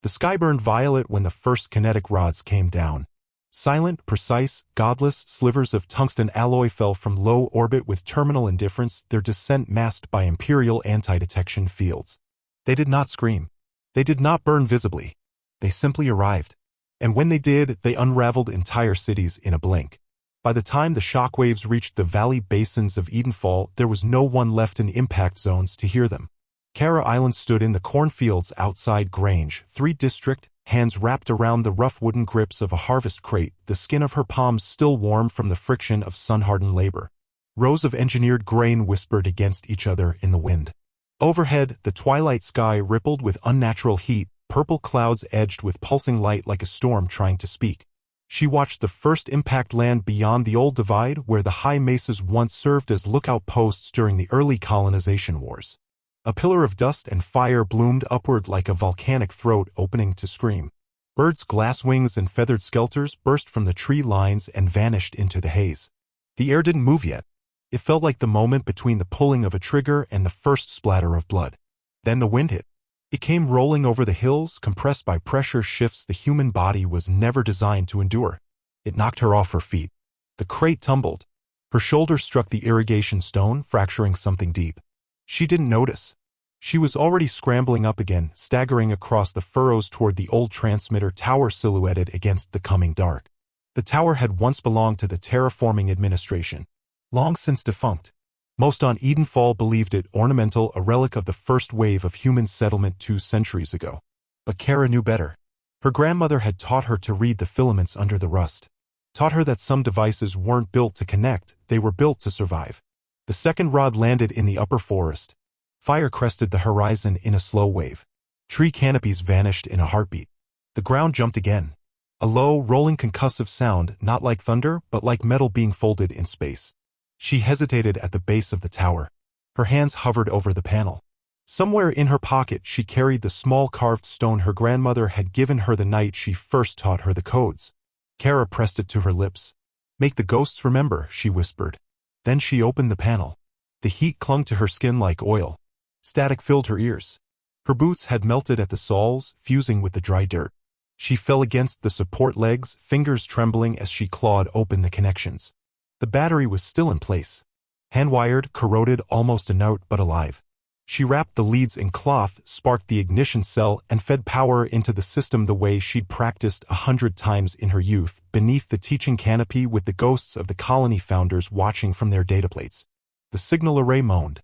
The sky burned violet when the first kinetic rods came down. Silent, precise, godless slivers of tungsten alloy fell from low orbit with terminal indifference, their descent masked by Imperial anti-detection fields. They did not scream. They did not burn visibly. They simply arrived. And when they did, they unraveled entire cities in a blink. By the time the shockwaves reached the valley basins of Edenfall, there was no one left in impact zones to hear them. Kara Island stood in the cornfields outside Grange, 3 District, hands wrapped around the rough wooden grips of a harvest crate, the skin of her palms still warm from the friction of sun-hardened labor. Rows of engineered grain whispered against each other in the wind. Overhead, the twilight sky rippled with unnatural heat, purple clouds edged with pulsing light like a storm trying to speak. She watched the first impact land beyond the old divide where the high mesas once served as lookout posts during the early colonization wars. A pillar of dust and fire bloomed upward like a volcanic throat opening to scream. Birds' glass wings and feathered skelters burst from the tree lines and vanished into the haze. The air didn't move yet. It felt like the moment between the pulling of a trigger and the first splatter of blood. Then the wind hit. It came rolling over the hills, compressed by pressure shifts the human body was never designed to endure. It knocked her off her feet. The crate tumbled. Her shoulder struck the irrigation stone, fracturing something deep. She didn't notice. She was already scrambling up again, staggering across the furrows toward the old transmitter tower silhouetted against the coming dark. The tower had once belonged to the Terraforming Administration, long since defunct. Most on Edenfall believed it ornamental, a relic of the first wave of human settlement 2 centuries ago. But Kara knew better. Her grandmother had taught her to read the filaments under the rust. Taught her that some devices weren't built to connect, they were built to survive. The second rod landed in the upper forest. Fire crested the horizon in a slow wave. Tree canopies vanished in a heartbeat. The ground jumped again. A low, rolling concussive sound, not like thunder, but like metal being folded in space. She hesitated at the base of the tower. Her hands hovered over the panel. Somewhere in her pocket she carried the small carved stone her grandmother had given her the night she first taught her the codes. Kara pressed it to her lips. "Make the ghosts remember," she whispered. Then she opened the panel. The heat clung to her skin like oil. Static filled her ears. Her boots had melted at the soles, fusing with the dry dirt. She fell against the support legs, fingers trembling as she clawed open the connections. The battery was still in place. Hand-wired, corroded, almost inert but alive. She wrapped the leads in cloth, sparked the ignition cell, and fed power into the system the way she'd practiced 100 times in her youth, beneath the teaching canopy with the ghosts of the colony founders watching from their data plates. The signal array moaned.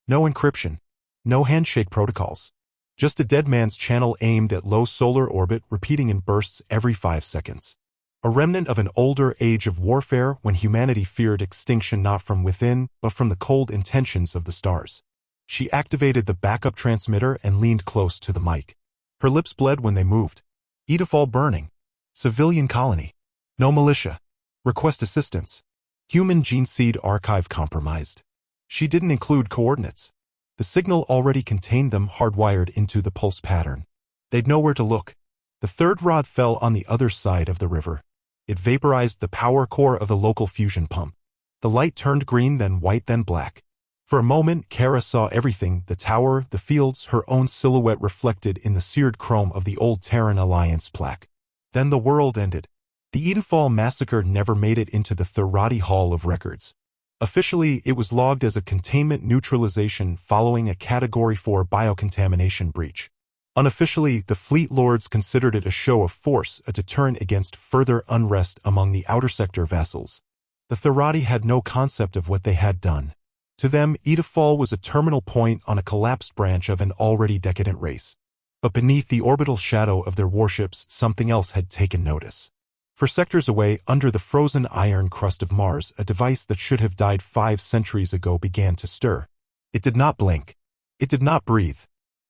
No encryption. No handshake protocols. Just a dead man's channel aimed at low solar orbit, repeating in bursts every 5 seconds. A remnant of an older age of warfare when humanity feared extinction not from within, but from the cold intentions of the stars. She activated the backup transmitter and leaned close to the mic. Her lips bled when they moved. Edenfall burning. Civilian colony. No militia. Request assistance. Human gene seed archive compromised. She didn't include coordinates. The signal already contained them hardwired into the pulse pattern. They'd know where to look. The third rod fell on the other side of the river. It vaporized the power core of the local fusion pump. The light turned green, then white, then black. For a moment, Kara saw everything, the tower, the fields, her own silhouette reflected in the seared chrome of the old Terran Alliance plaque. Then the world ended. The Edenfall massacre never made it into the Thurati Hall of Records. Officially, it was logged as a containment neutralization following a Category 4 biocontamination breach. Unofficially, the Fleet Lords considered it a show of force, a deterrent against further unrest among the outer sector vassals. The Thurati had no concept of what they had done. To them, Edenfall was a terminal point on a collapsed branch of an already decadent race. But beneath the orbital shadow of their warships, something else had taken notice. For sectors away, under the frozen iron crust of Mars, a device that should have died 5 centuries ago began to stir. It did not blink. It did not breathe.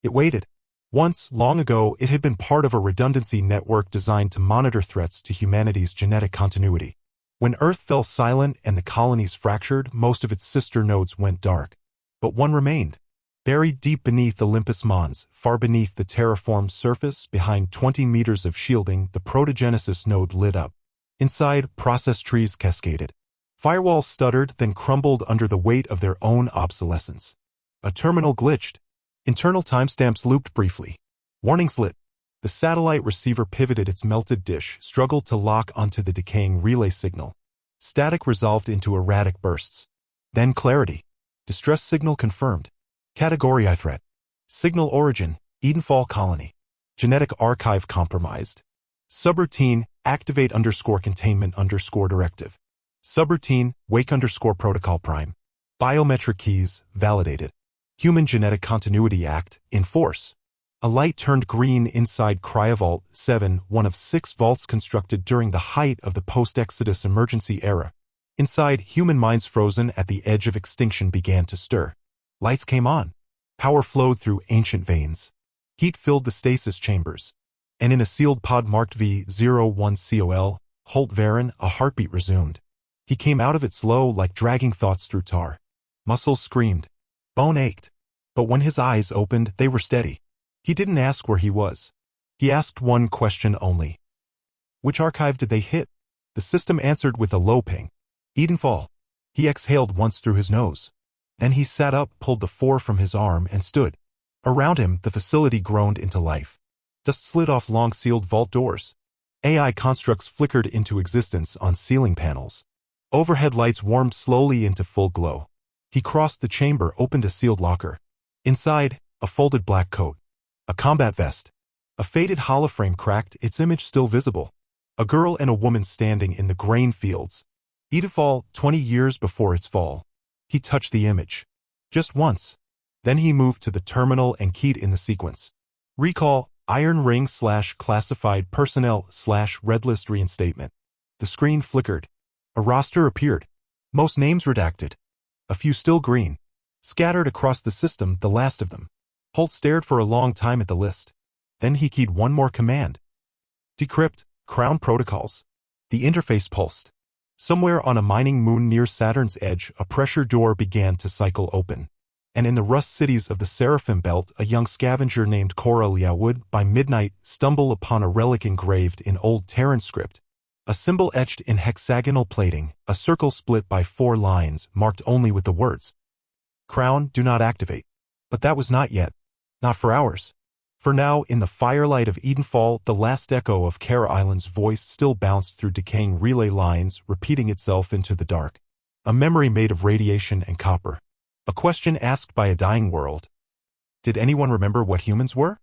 It waited. Once, long ago, it had been part of a redundancy network designed to monitor threats to humanity's genetic continuity. When Earth fell silent and the colonies fractured, most of its sister nodes went dark. But one remained. Buried deep beneath Olympus Mons, far beneath the terraformed surface, behind 20 meters of shielding, the protogenesis node lit up. Inside, process trees cascaded. Firewalls stuttered, then crumbled under the weight of their own obsolescence. A terminal glitched. Internal timestamps looped briefly. Warnings lit. The satellite receiver pivoted its melted dish, struggled to lock onto the decaying relay signal. Static resolved into erratic bursts. Then clarity. Distress signal confirmed. Category I threat. Signal origin, Edenfall colony. Genetic archive compromised. Subroutine, activate _containment directive. Subroutine, wake protocol prime. Biometric keys, validated. Human Genetic Continuity Act, in force. A light turned green inside Cryovault 7, one of 6 vaults constructed during the height of the post-Exodus emergency era. Inside, human minds frozen at the edge of extinction began to stir. Lights came on. Power flowed through ancient veins. Heat filled the stasis chambers. And in a sealed pod marked V01COL, Holt Varen, a heartbeat resumed. He came out of it slow, like dragging thoughts through tar. Muscles screamed. Bone ached. But when his eyes opened, they were steady. He didn't ask where he was. He asked one question only. Which archive did they hit? The system answered with a low ping. Edenfall. He exhaled once through his nose. Then he sat up, pulled the 4 from his arm, and stood. Around him, the facility groaned into life. Dust slid off long-sealed vault doors. AI constructs flickered into existence on ceiling panels. Overhead lights warmed slowly into full glow. He crossed the chamber, opened a sealed locker. Inside, a folded black coat. A combat vest. A faded holoframe cracked, its image still visible. A girl and a woman standing in the grain fields. Edenfall, 20 years before its fall. He touched the image. Just once. Then he moved to the terminal and keyed in the sequence. Recall, Iron Ring / classified personnel / red list reinstatement. The screen flickered. A roster appeared. Most names redacted. A few still green. Scattered across the system, the last of them. Holt stared for a long time at the list. Then he keyed one more command. Decrypt, Crown protocols. The interface pulsed. Somewhere on a mining moon near Saturn's edge, a pressure door began to cycle open. And in the rust cities of the Seraphim Belt, a young scavenger named Cora Liao would, by midnight, stumble upon a relic engraved in old Terran script. A symbol etched in hexagonal plating, a circle split by 4 lines, marked only with the words, Crown, do not activate. But that was not yet. Not for hours. For now, in the firelight of Edenfall, the last echo of Kara Island's voice still bounced through decaying relay lines, repeating itself into the dark. A memory made of radiation and copper. A question asked by a dying world. Did anyone remember what humans were?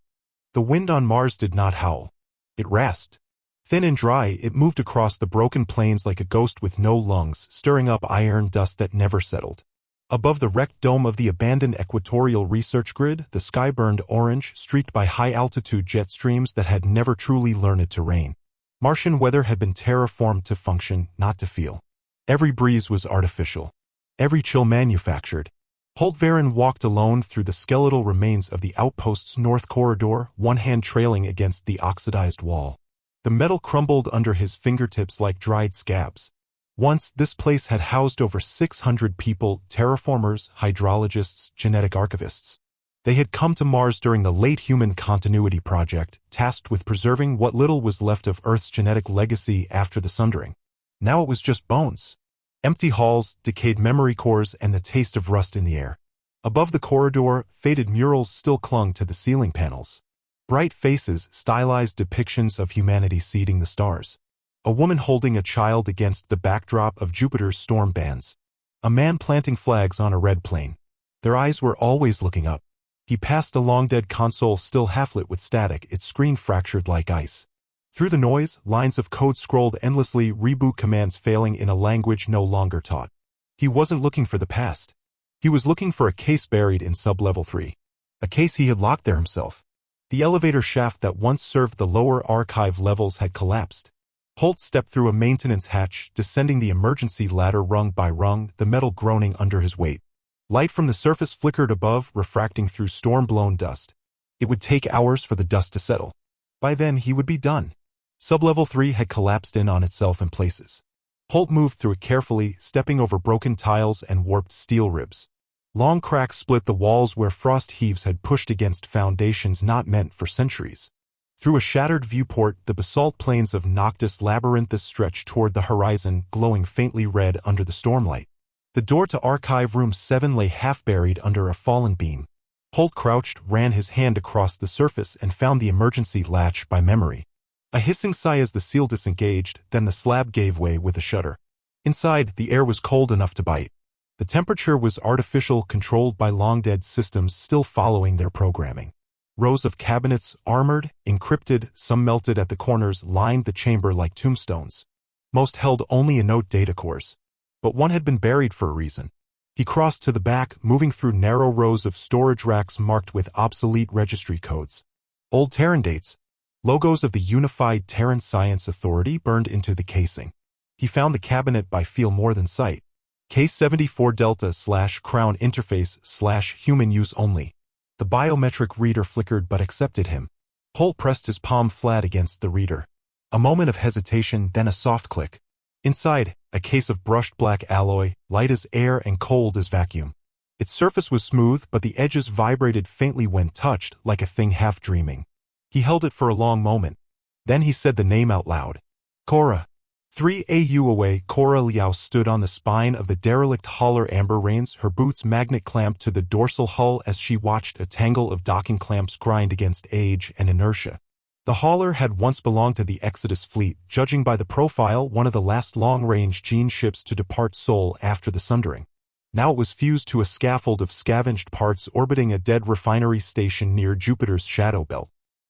The wind on Mars did not howl. It rasped. Thin and dry, it moved across the broken plains like a ghost with no lungs, stirring up iron dust that never settled. Above the wrecked dome of the abandoned equatorial research grid, the sky burned orange, streaked by high-altitude jet streams that had never truly learned to rain. Martian weather had been terraformed to function, not to feel. Every breeze was artificial. Every chill manufactured. Holt Varen walked alone through the skeletal remains of the outpost's north corridor, one hand trailing against the oxidized wall. The metal crumbled under his fingertips like dried scabs. Once, this place had housed over 600 people, terraformers, hydrologists, genetic archivists. They had come to Mars during the late Human Continuity Project, tasked with preserving what little was left of Earth's genetic legacy after the sundering. Now it was just bones. Empty halls, decayed memory cores, and the taste of rust in the air. Above the corridor, faded murals still clung to the ceiling panels. Bright faces, stylized depictions of humanity seeding the stars. A woman holding a child against the backdrop of Jupiter's storm bands. A man planting flags on a red plain. Their eyes were always looking up. He passed a long-dead console still half-lit with static, its screen fractured like ice. Through the noise, lines of code scrolled endlessly, reboot commands failing in a language no longer taught. He wasn't looking for the past. He was looking for a case buried in sub-level 3. A case he had locked there himself. The elevator shaft that once served the lower archive levels had collapsed. Holt stepped through a maintenance hatch, descending the emergency ladder rung by rung, the metal groaning under his weight. Light from the surface flickered above, refracting through storm-blown dust. It would take hours for the dust to settle. By then, he would be done. Sublevel 3 had collapsed in on itself in places. Holt moved through it carefully, stepping over broken tiles and warped steel ribs. Long cracks split the walls where frost heaves had pushed against foundations not meant for centuries. Through a shattered viewport, the basalt plains of Noctis Labyrinthus stretched toward the horizon, glowing faintly red under the stormlight. The door to Archive Room 7 lay half-buried under a fallen beam. Holt crouched, ran his hand across the surface, and found the emergency latch by memory. A hissing sigh as the seal disengaged, then the slab gave way with a shudder. Inside, the air was cold enough to bite. The temperature was artificial, controlled by long-dead systems still following their programming. Rows of cabinets, armored, encrypted, some melted at the corners, lined the chamber like tombstones. Most held only a-note data cores. But one had been buried for a reason. He crossed to the back, moving through narrow rows of storage racks marked with obsolete registry codes. Old Terran dates. Logos of the Unified Terran Science Authority burned into the casing. He found the cabinet by feel more than sight. K74 Delta/Crown Interface/Human Use Only. The biometric reader flickered but accepted him. Holt pressed his palm flat against the reader. A moment of hesitation, then a soft click. Inside, a case of brushed black alloy, light as air and cold as vacuum. Its surface was smooth, but the edges vibrated faintly when touched, like a thing half dreaming. He held it for a long moment. Then he said the name out loud. Cora. 3 AU away, Cora Liao stood on the spine of the derelict hauler amber reins, her boots magnet clamped to the dorsal hull as she watched a tangle of docking clamps grind against age and inertia. The hauler had once belonged to the Exodus fleet, judging by the profile one of the last long-range Gene ships to depart Sol after the Sundering. Now it was fused to a scaffold of scavenged parts orbiting a dead refinery station near Jupiter's shadow belt.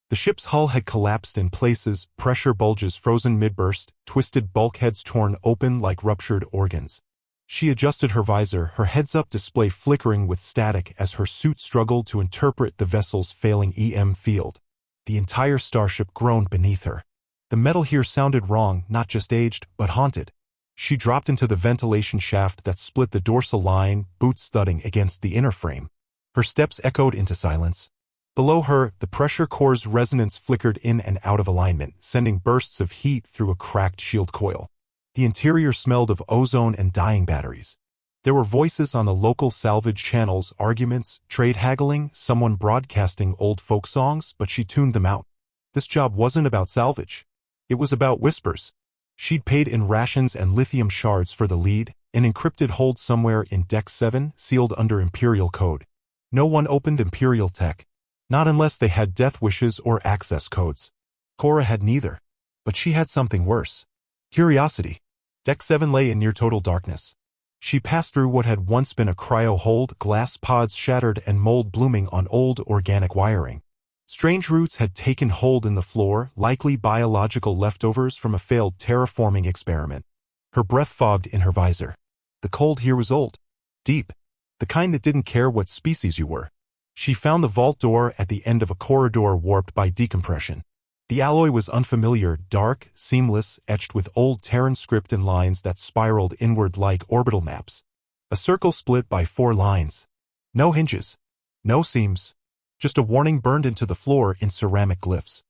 The ship's hull had collapsed in places, pressure bulges frozen mid-burst, twisted bulkheads torn open like ruptured organs. She adjusted her visor, her heads-up display flickering with static as her suit struggled to interpret the vessel's failing EM field. The entire starship groaned beneath her. The metal here sounded wrong, not just aged, but haunted. She dropped into the ventilation shaft that split the dorsal line, boots thudding against the inner frame. Her steps echoed into silence. Below her, the pressure core's resonance flickered in and out of alignment, sending bursts of heat through a cracked shield coil. The interior smelled of ozone and dying batteries. There were voices on the local salvage channels, arguments, trade haggling, someone broadcasting old folk songs, but she tuned them out. This job wasn't about salvage. It was about whispers. She'd paid in rations and lithium shards for the lead, an encrypted hold somewhere in Deck 7, sealed under Imperial code. No one opened Imperial tech. Not unless they had death wishes or access codes. Cora had neither. But she had something worse. Curiosity. Deck 7 lay in near total darkness. She passed through what had once been a cryo-hold, glass pods shattered and mold blooming on old organic wiring. Strange roots had taken hold in the floor, likely biological leftovers from a failed terraforming experiment. Her breath fogged in her visor. The cold here was old. Deep. The kind that didn't care what species you were. She found the vault door at the end of a corridor warped by decompression. The alloy was unfamiliar, dark, seamless, etched with old Terran script and lines that spiraled inward like orbital maps. A circle split by 4 lines. No hinges. No seams. Just a warning burned into the floor in ceramic glyphs.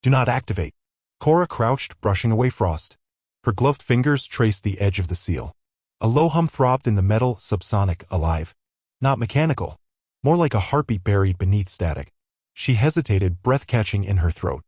Do not activate. Cora crouched, brushing away frost. Her gloved fingers traced the edge of the seal. A low hum throbbed in the metal, subsonic, alive. Not mechanical. More like a heartbeat buried beneath static. She hesitated, breath catching in her throat.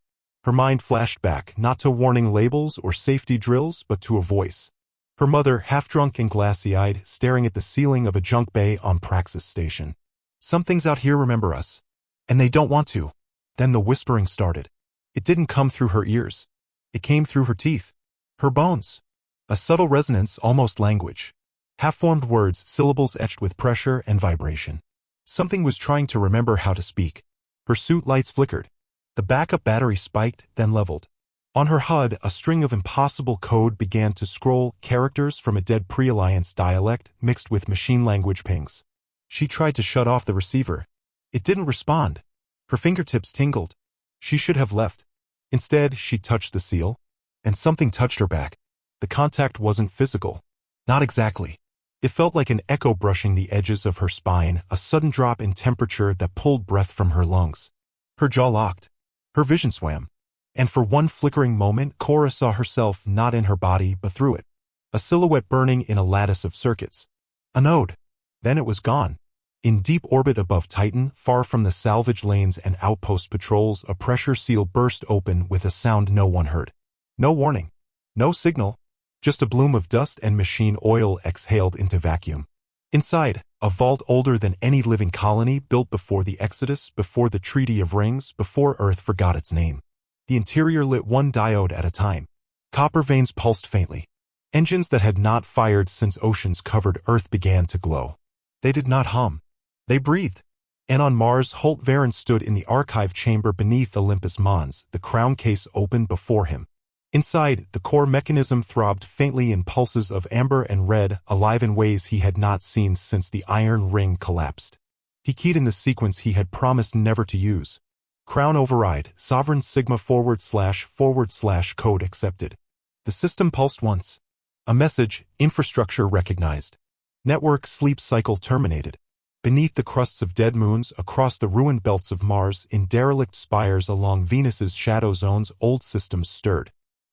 Her mind flashed back, not to warning labels or safety drills, but to a voice. Her mother, half-drunk and glassy-eyed, staring at the ceiling of a junk bay on Praxis Station. Some things out here remember us. And they don't want to. Then the whispering started. It didn't come through her ears. It came through her teeth. Her bones. A subtle resonance, almost language. Half-formed words, syllables etched with pressure and vibration. Something was trying to remember how to speak. Her suit lights flickered. The backup battery spiked, then leveled. On her HUD, a string of impossible code began to scroll, characters from a dead pre-alliance dialect mixed with machine language pings. She tried to shut off the receiver. It didn't respond. Her fingertips tingled. She should have left. Instead, she touched the seal. And something touched her back. The contact wasn't physical. Not exactly. It felt like an echo brushing the edges of her spine, a sudden drop in temperature that pulled breath from her lungs. Her jaw locked. Her vision swam. And for one flickering moment, Cora saw herself not in her body but through it. A silhouette burning in a lattice of circuits. A node. Then it was gone. In deep orbit above Titan, far from the salvage lanes and outpost patrols, a pressure seal burst open with a sound no one heard. No warning. No signal. Just a bloom of dust and machine oil exhaled into vacuum. Inside, a vault older than any living colony built before the Exodus, before the Treaty of Rings, before Earth forgot its name. The interior lit one diode at a time. Copper veins pulsed faintly. Engines that had not fired since oceans covered Earth began to glow. They did not hum. They breathed. And on Mars, Holt Varen stood in the archive chamber beneath Olympus Mons, the crown case open before him. Inside, the core mechanism throbbed faintly in pulses of amber and red, alive in ways he had not seen since the iron ring collapsed. He keyed in the sequence he had promised never to use. Crown override, sovereign sigma // code accepted. The system pulsed once. A message, infrastructure recognized. Network sleep cycle terminated. Beneath the crusts of dead moons, across the ruined belts of Mars, in derelict spires along Venus's shadow zones, old systems stirred.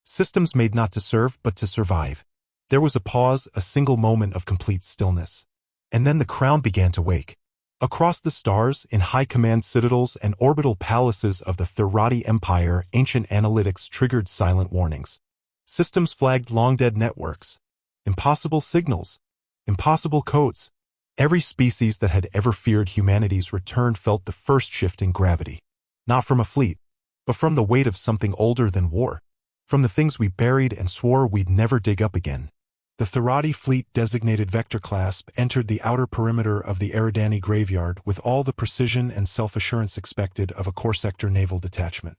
Systems made not to serve, but to survive. There was a pause, a single moment of complete stillness. And then the crown began to wake. Across the stars, in high command citadels and orbital palaces of the Thirati Empire, ancient analytics triggered silent warnings. Systems flagged long-dead networks. Impossible signals. Impossible codes. Every species that had ever feared humanity's return felt the first shift in gravity. Not from a fleet, but from the weight of something older than war. From the things we buried and swore we'd never dig up again. The Thirati fleet, designated Vector class, entered the outer perimeter of the Eridani graveyard with all the precision and self-assurance expected of a core sector naval detachment.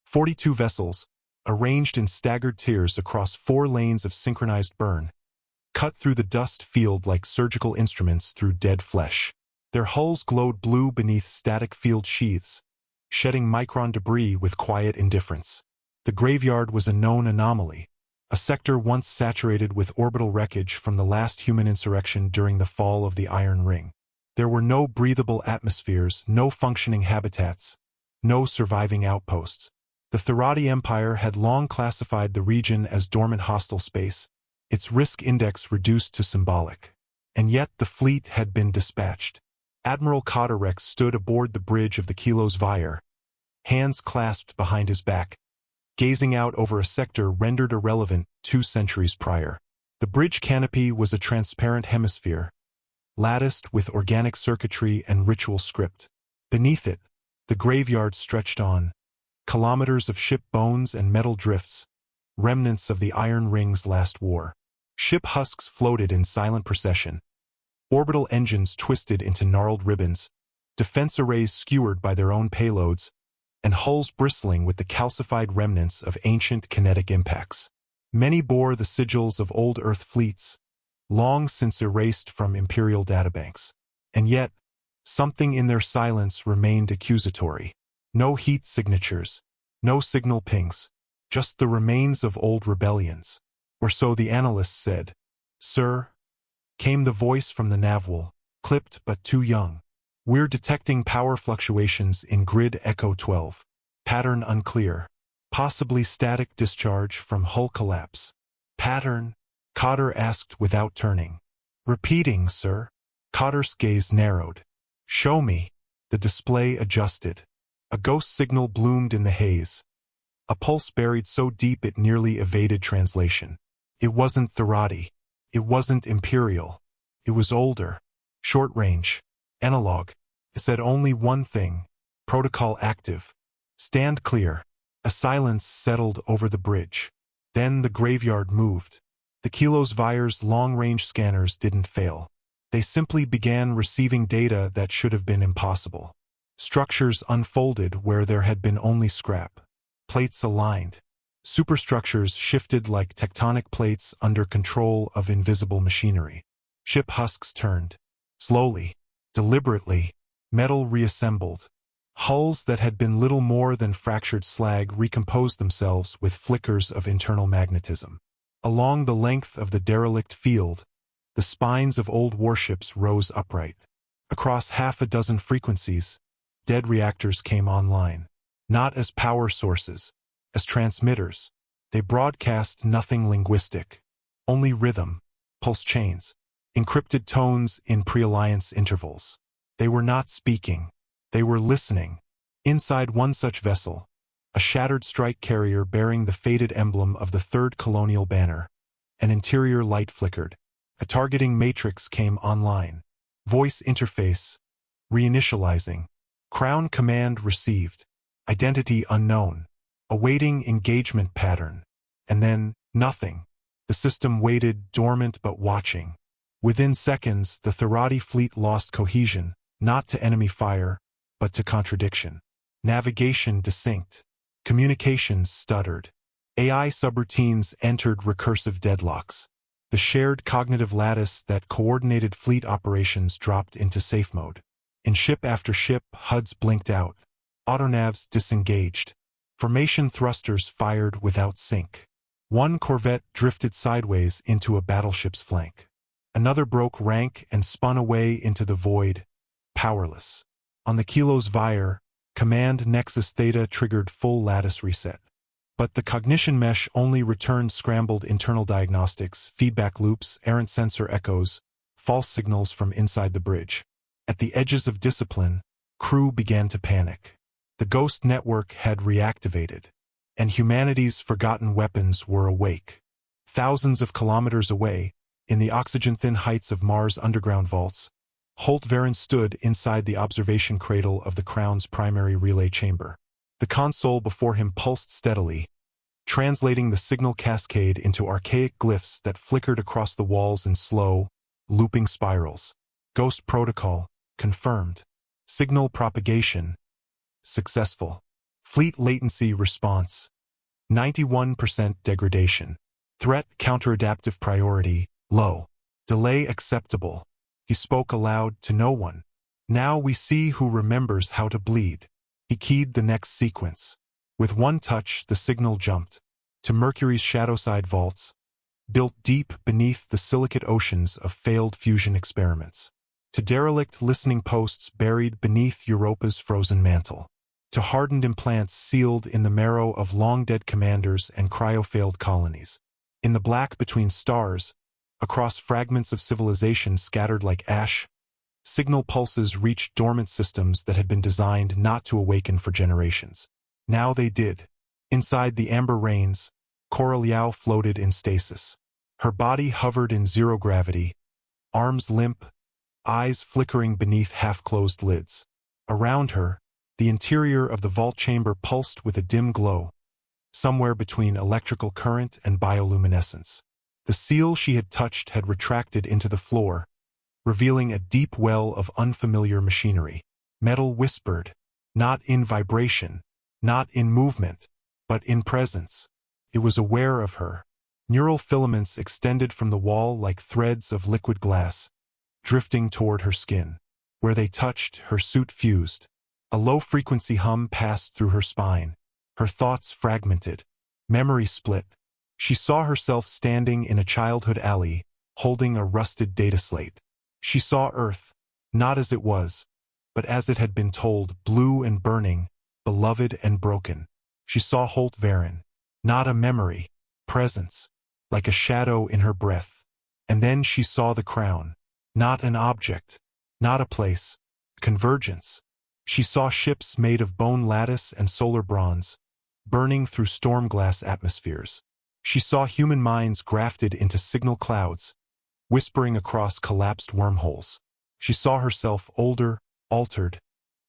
42 vessels, arranged in staggered tiers across 4 lanes of synchronized burn, cut through the dust field like surgical instruments through dead flesh. Their hulls glowed blue beneath static field sheaths, shedding micron debris with quiet indifference. The graveyard was a known anomaly, a sector once saturated with orbital wreckage from the last human insurrection during the fall of the Iron Ring. There were no breathable atmospheres, no functioning habitats, no surviving outposts. The Thirati Empire had long classified the region as dormant hostile space, its risk index reduced to symbolic. And yet the fleet had been dispatched. Admiral Coderex stood aboard the bridge of the Kilos Vire, hands clasped behind his back, gazing out over a sector rendered irrelevant 2 centuries prior. The bridge canopy was a transparent hemisphere, latticed with organic circuitry and ritual script. Beneath it, the graveyard stretched on, kilometers of ship bones and metal drifts, remnants of the Iron Ring's last war. Ship husks floated in silent procession. Orbital engines twisted into gnarled ribbons, defense arrays skewered by their own payloads, and hulls bristling with the calcified remnants of ancient kinetic impacts. Many bore the sigils of old Earth fleets, long since erased from imperial databanks. And yet, something in their silence remained accusatory. No heat signatures, no signal pings, just the remains of old rebellions. Or so the analysts said. "Sir," came the voice from the navwell, clipped but too young. "We're detecting power fluctuations in grid Echo 12. Pattern unclear. Possibly static discharge from hull collapse." "Pattern?" Cotter asked without turning. "Repeating, sir." Cotter's gaze narrowed. "Show me." The display adjusted. A ghost signal bloomed in the haze. A pulse buried so deep it nearly evaded translation. It wasn't Thirati. It wasn't Imperial. It was older. Short range. Analog. It said only one thing. Protocol active. Stand clear. A silence settled over the bridge. Then the graveyard moved. The Kilos Vire's long-range scanners didn't fail. They simply began receiving data that should have been impossible. Structures unfolded where there had been only scrap. Plates aligned. Superstructures shifted like tectonic plates under control of invisible machinery. Ship husks turned. Slowly, deliberately, metal reassembled. Hulls that had been little more than fractured slag recomposed themselves with flickers of internal magnetism. Along the length of the derelict field, the spines of old warships rose upright. Across half a dozen frequencies, dead reactors came online. Not as power sources, as transmitters. They broadcast nothing linguistic, only rhythm, pulse chains, encrypted tones in pre-alliance intervals. They were not speaking. They were listening. Inside one such vessel, a shattered strike carrier bearing the faded emblem of the Third Colonial banner, an interior light flickered. A targeting matrix came online. Voice interface. Reinitializing. Crown command received. Identity unknown. Awaiting engagement pattern. And then, nothing. The system waited, dormant but watching. Within seconds, the Therati fleet lost cohesion, not to enemy fire, but to contradiction. Navigation desynced. Communications stuttered. AI subroutines entered recursive deadlocks. The shared cognitive lattice that coordinated fleet operations dropped into safe mode. In ship after ship, HUDs blinked out. Autonavs disengaged. Formation thrusters fired without sync. One corvette drifted sideways into a battleship's flank. Another broke rank and spun away into the void, powerless. On the Kilos Vire, Command Nexus Theta triggered full lattice reset. But the cognition mesh only returned scrambled internal diagnostics, feedback loops, errant sensor echoes, false signals from inside the bridge. At the edges of discipline, crew began to panic. The Ghost network had reactivated, and humanity's forgotten weapons were awake. Thousands of kilometers away, in the oxygen-thin heights of Mars' underground vaults, Holt Varen stood inside the observation cradle of the Crown's primary relay chamber. The console before him pulsed steadily, translating the signal cascade into archaic glyphs that flickered across the walls in slow, looping spirals. Ghost protocol, confirmed. Signal propagation, successful. Fleet latency response, 91% degradation. Threat counteradaptive priority, low. Delay acceptable. He spoke aloud to no one. Now we see who remembers how to bleed. He keyed the next sequence. With one touch, the signal jumped to Mercury's shadowside vaults, built deep beneath the silicate oceans of failed fusion experiments, to derelict listening posts buried beneath Europa's frozen mantle, to hardened implants sealed in the marrow of long-dead commanders and cryo-failed colonies. In the black between stars, across fragments of civilization scattered like ash, signal pulses reached dormant systems that had been designed not to awaken for generations. Now they did. Inside the amber rains, Coral Yao floated in stasis. Her body hovered in zero gravity, arms limp, eyes flickering beneath half-closed lids. Around her, the interior of the vault chamber pulsed with a dim glow, somewhere between electrical current and bioluminescence. The seal she had touched had retracted into the floor, revealing a deep well of unfamiliar machinery. Metal whispered, not in vibration, not in movement, but in presence. It was aware of her. Neural filaments extended from the wall like threads of liquid glass, drifting toward her skin. Where they touched, her suit fused. A low-frequency hum passed through her spine. Her thoughts fragmented. Memory split. She saw herself standing in a childhood alley, holding a rusted data slate. She saw Earth, not as it was, but as it had been told, blue and burning, beloved and broken. She saw Holt Varen, not a memory, presence, like a shadow in her breath. And then she saw the Crown, not an object, not a place, convergence. She saw ships made of bone lattice and solar bronze, burning through storm glass atmospheres. She saw human minds grafted into signal clouds, whispering across collapsed wormholes. She saw herself older, altered,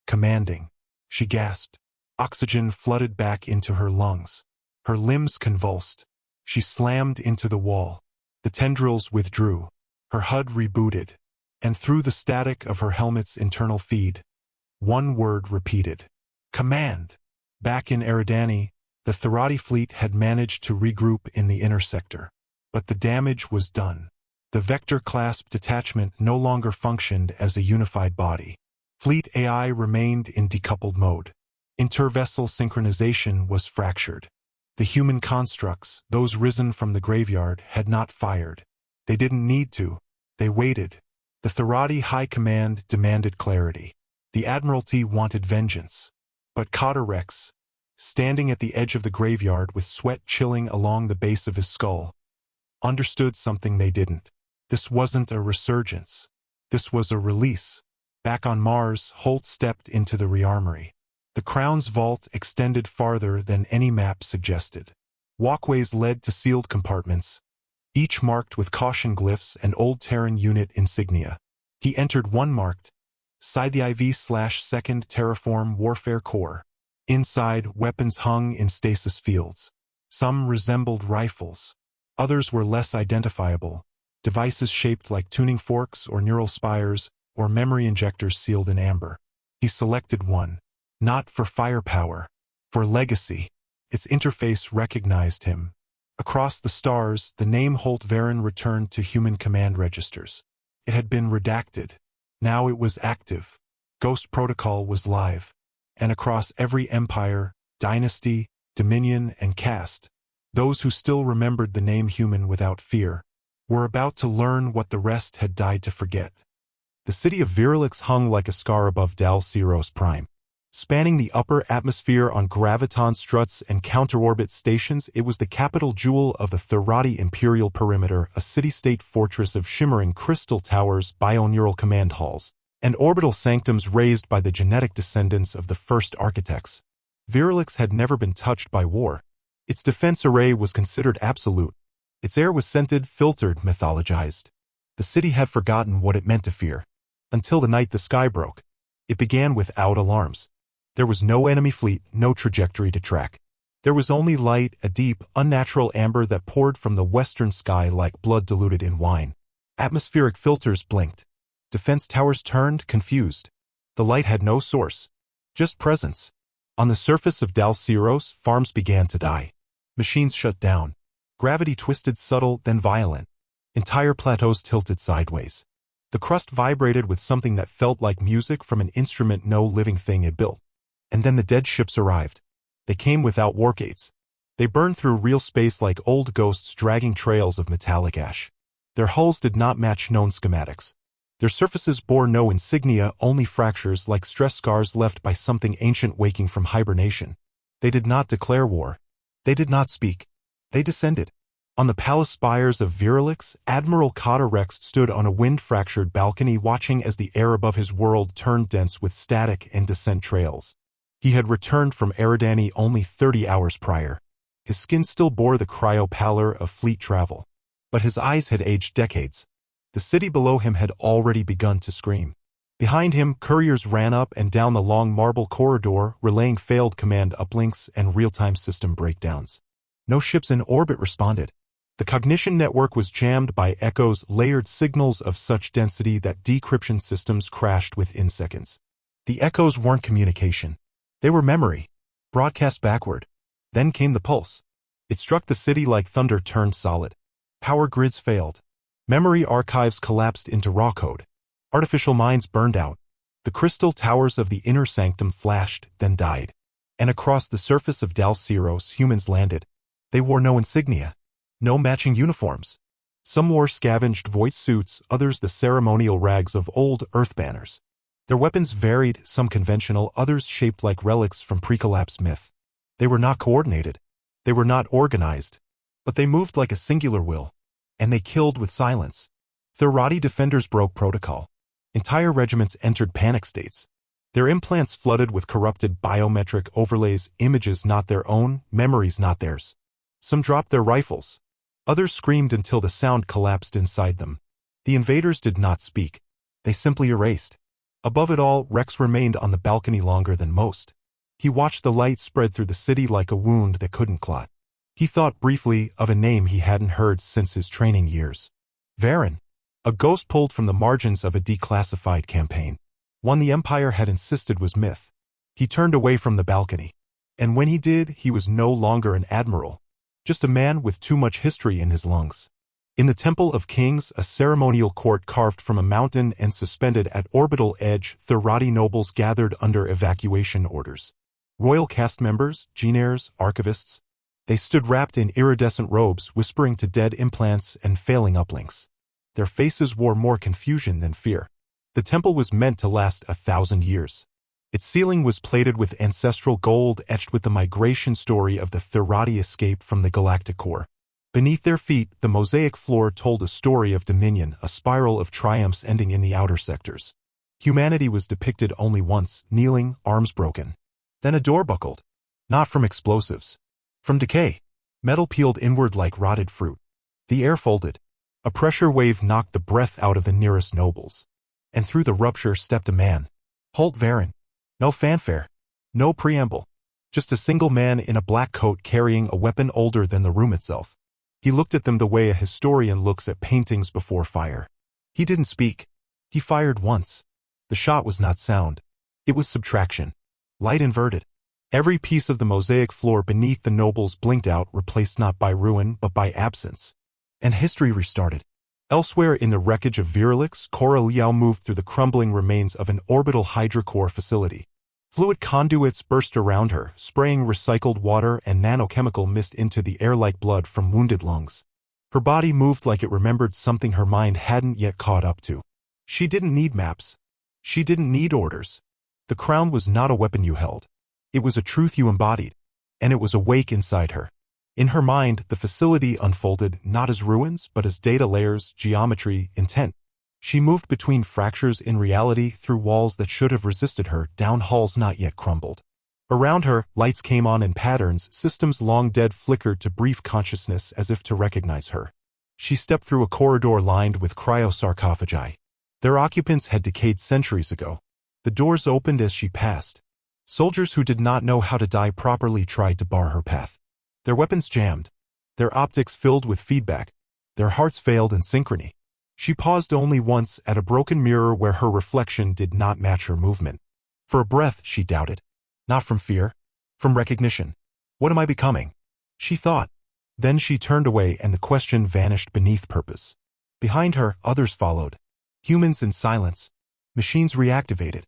commanding. She gasped. Oxygen flooded back into her lungs. Her limbs convulsed. She slammed into the wall. The tendrils withdrew. Her HUD rebooted. And through the static of her helmet's internal feed, one word repeated. Command. Back in Eridani, the Therati fleet had managed to regroup in the inner sector. But the damage was done. The Vector Clasp detachment no longer functioned as a unified body. Fleet AI remained in decoupled mode. Inter-vessel synchronization was fractured. The human constructs, those risen from the graveyard, had not fired. They didn't need to. They waited. The Therati High Command demanded clarity. The Admiralty wanted vengeance. But Cotter-Rex, standing at the edge of the graveyard with sweat chilling along the base of his skull, understood something they didn't. This wasn't a resurgence. This was a release. Back on Mars, Holt stepped into the rearmory. The Crown's vault extended farther than any map suggested. Walkways led to sealed compartments, each marked with caution glyphs and old Terran unit insignia. He entered one marked, SCIFI/2nd Terraform Warfare Corps. Inside, weapons hung in stasis fields. Some resembled rifles. Others were less identifiable, devices shaped like tuning forks or neural spires, or memory injectors sealed in amber. He selected one, not for firepower, for legacy. Its interface recognized him. Across the stars, the name Holt Varen returned to human command registers. It had been redacted. Now it was active. Ghost Protocol was live. And across every empire, dynasty, dominion, and caste, those who still remembered the name human without fear were about to learn what the rest had died to forget. The city of Virulix hung like a scar above Dalceros Prime. Spanning the upper atmosphere on graviton struts and counter-orbit stations, it was the capital jewel of the Thurati Imperial Perimeter, a city-state fortress of shimmering crystal towers, bioneural command halls, and orbital sanctums raised by the genetic descendants of the first architects. Virulix had never been touched by war. Its defense array was considered absolute. Its air was scented, filtered, mythologized. The city had forgotten what it meant to fear. Until the night the sky broke. It began without alarms. There was no enemy fleet, no trajectory to track. There was only light, a deep, unnatural amber that poured from the western sky like blood diluted in wine. Atmospheric filters blinked. Defense towers turned, confused. The light had no source, just presence. On the surface of Dalceros, farms began to die. Machines shut down. Gravity twisted, subtle, then violent. Entire plateaus tilted sideways. The crust vibrated with something that felt like music from an instrument no living thing had built. And then the dead ships arrived. They came without wargates. They burned through real space like old ghosts dragging trails of metallic ash. Their hulls did not match known schematics. Their surfaces bore no insignia, only fractures like stress scars left by something ancient waking from hibernation. They did not declare war. They did not speak. They descended. On the palace spires of Virulix, Admiral Kata Rex stood on a wind-fractured balcony watching as the air above his world turned dense with static and descent trails. He had returned from Eridani only 30 hours prior. His skin still bore the cryo-pallor of fleet travel. But his eyes had aged decades. The city below him had already begun to scream. Behind him, couriers ran up and down the long marble corridor, relaying failed command uplinks and real-time system breakdowns. No ships in orbit responded. The cognition network was jammed by echoes, layered signals of such density that decryption systems crashed within seconds. The echoes weren't communication. They were memory, broadcast backward. Then came the pulse. It struck the city like thunder turned solid. Power grids failed. Memory archives collapsed into raw code. Artificial minds burned out. The crystal towers of the inner sanctum flashed, then died. And across the surface of Dalceros, humans landed. They wore no insignia. No matching uniforms. Some wore scavenged void suits, others the ceremonial rags of old Earth banners. Their weapons varied, some conventional, others shaped like relics from pre-collapse myth. They were not coordinated. They were not organized. But they moved like a singular will. And they killed with silence. Thurati defenders broke protocol. Entire regiments entered panic states. Their implants flooded with corrupted biometric overlays, images not their own, memories not theirs. Some dropped their rifles. Others screamed until the sound collapsed inside them. The invaders did not speak. They simply erased. Above it all, Rex remained on the balcony longer than most. He watched the light spread through the city like a wound that couldn't clot. He thought briefly of a name he hadn't heard since his training years. Varen. A ghost pulled from the margins of a declassified campaign. One the Empire had insisted was myth. He turned away from the balcony. And when he did, he was no longer an admiral. Just a man with too much history in his lungs. In the Temple of Kings, a ceremonial court carved from a mountain and suspended at orbital edge, Thurati nobles gathered under evacuation orders. Royal caste members, geneirs, archivists. They stood wrapped in iridescent robes, whispering to dead implants and failing uplinks. Their faces wore more confusion than fear. The temple was meant to last 1,000 years. Its ceiling was plated with ancestral gold etched with the migration story of the Thurati escape from the Galactic core. Beneath their feet, the mosaic floor told a story of dominion, a spiral of triumphs ending in the outer sectors. Humanity was depicted only once, kneeling, arms broken. Then a door buckled. Not from explosives. From decay. Metal peeled inward like rotted fruit. The air folded. A pressure wave knocked the breath out of the nearest nobles. And through the rupture stepped a man. Holt Varen. No fanfare. No preamble. Just a single man in a black coat carrying a weapon older than the room itself. He looked at them the way a historian looks at paintings before fire. He didn't speak. He fired once. The shot was not sound. It was subtraction. Light inverted. Every piece of the mosaic floor beneath the nobles blinked out, replaced not by ruin but by absence. And history restarted. Elsewhere in the wreckage of Virilix, Cora Liao moved through the crumbling remains of an orbital hydrocore facility. Fluid conduits burst around her, spraying recycled water and nanochemical mist into the air like blood from wounded lungs. Her body moved like it remembered something her mind hadn't yet caught up to. She didn't need maps. She didn't need orders. The crown was not a weapon you held. It was a truth you embodied, and it was awake inside her. In her mind, the facility unfolded not as ruins, but as data layers, geometry, intent. She moved between fractures in reality, through walls that should have resisted her, down halls not yet crumbled. Around her, lights came on in patterns, systems long dead flickered to brief consciousness as if to recognize her. She stepped through a corridor lined with cryosarcophagi. Their occupants had decayed centuries ago. The doors opened as she passed. Soldiers who did not know how to die properly tried to bar her path. Their weapons jammed. Their optics filled with feedback. Their hearts failed in synchrony. She paused only once at a broken mirror where her reflection did not match her movement. For a breath, she doubted. Not from fear. From recognition. What am I becoming? She thought. Then she turned away and the question vanished beneath purpose. Behind her, others followed. Humans in silence. Machines reactivated.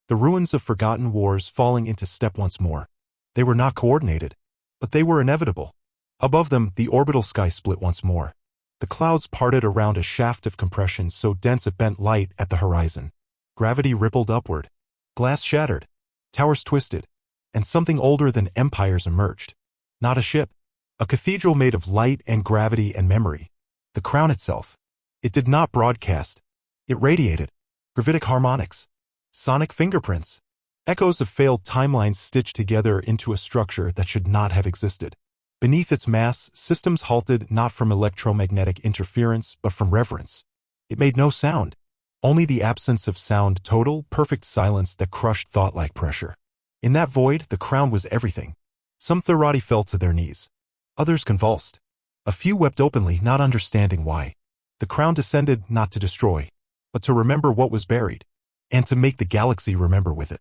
The ruins of forgotten wars falling into step once more. They were not coordinated, but they were inevitable. Above them, the orbital sky split once more. The clouds parted around a shaft of compression so dense it bent light at the horizon. Gravity rippled upward. Glass shattered. Towers twisted. And something older than empires emerged. Not a ship. A cathedral made of light and gravity and memory. The crown itself. It did not broadcast. It radiated. Gravitic harmonics. Sonic fingerprints. Echoes of failed timelines stitched together into a structure that should not have existed. Beneath its mass, systems halted not from electromagnetic interference but from reverence. It made no sound. Only the absence of sound, total, perfect silence that crushed thought like pressure. In that void, the crown was everything. Some Thurati fell to their knees. Others convulsed. A few wept openly, not understanding why. The crown descended not to destroy, but to remember what was buried, and to make the galaxy remember with it.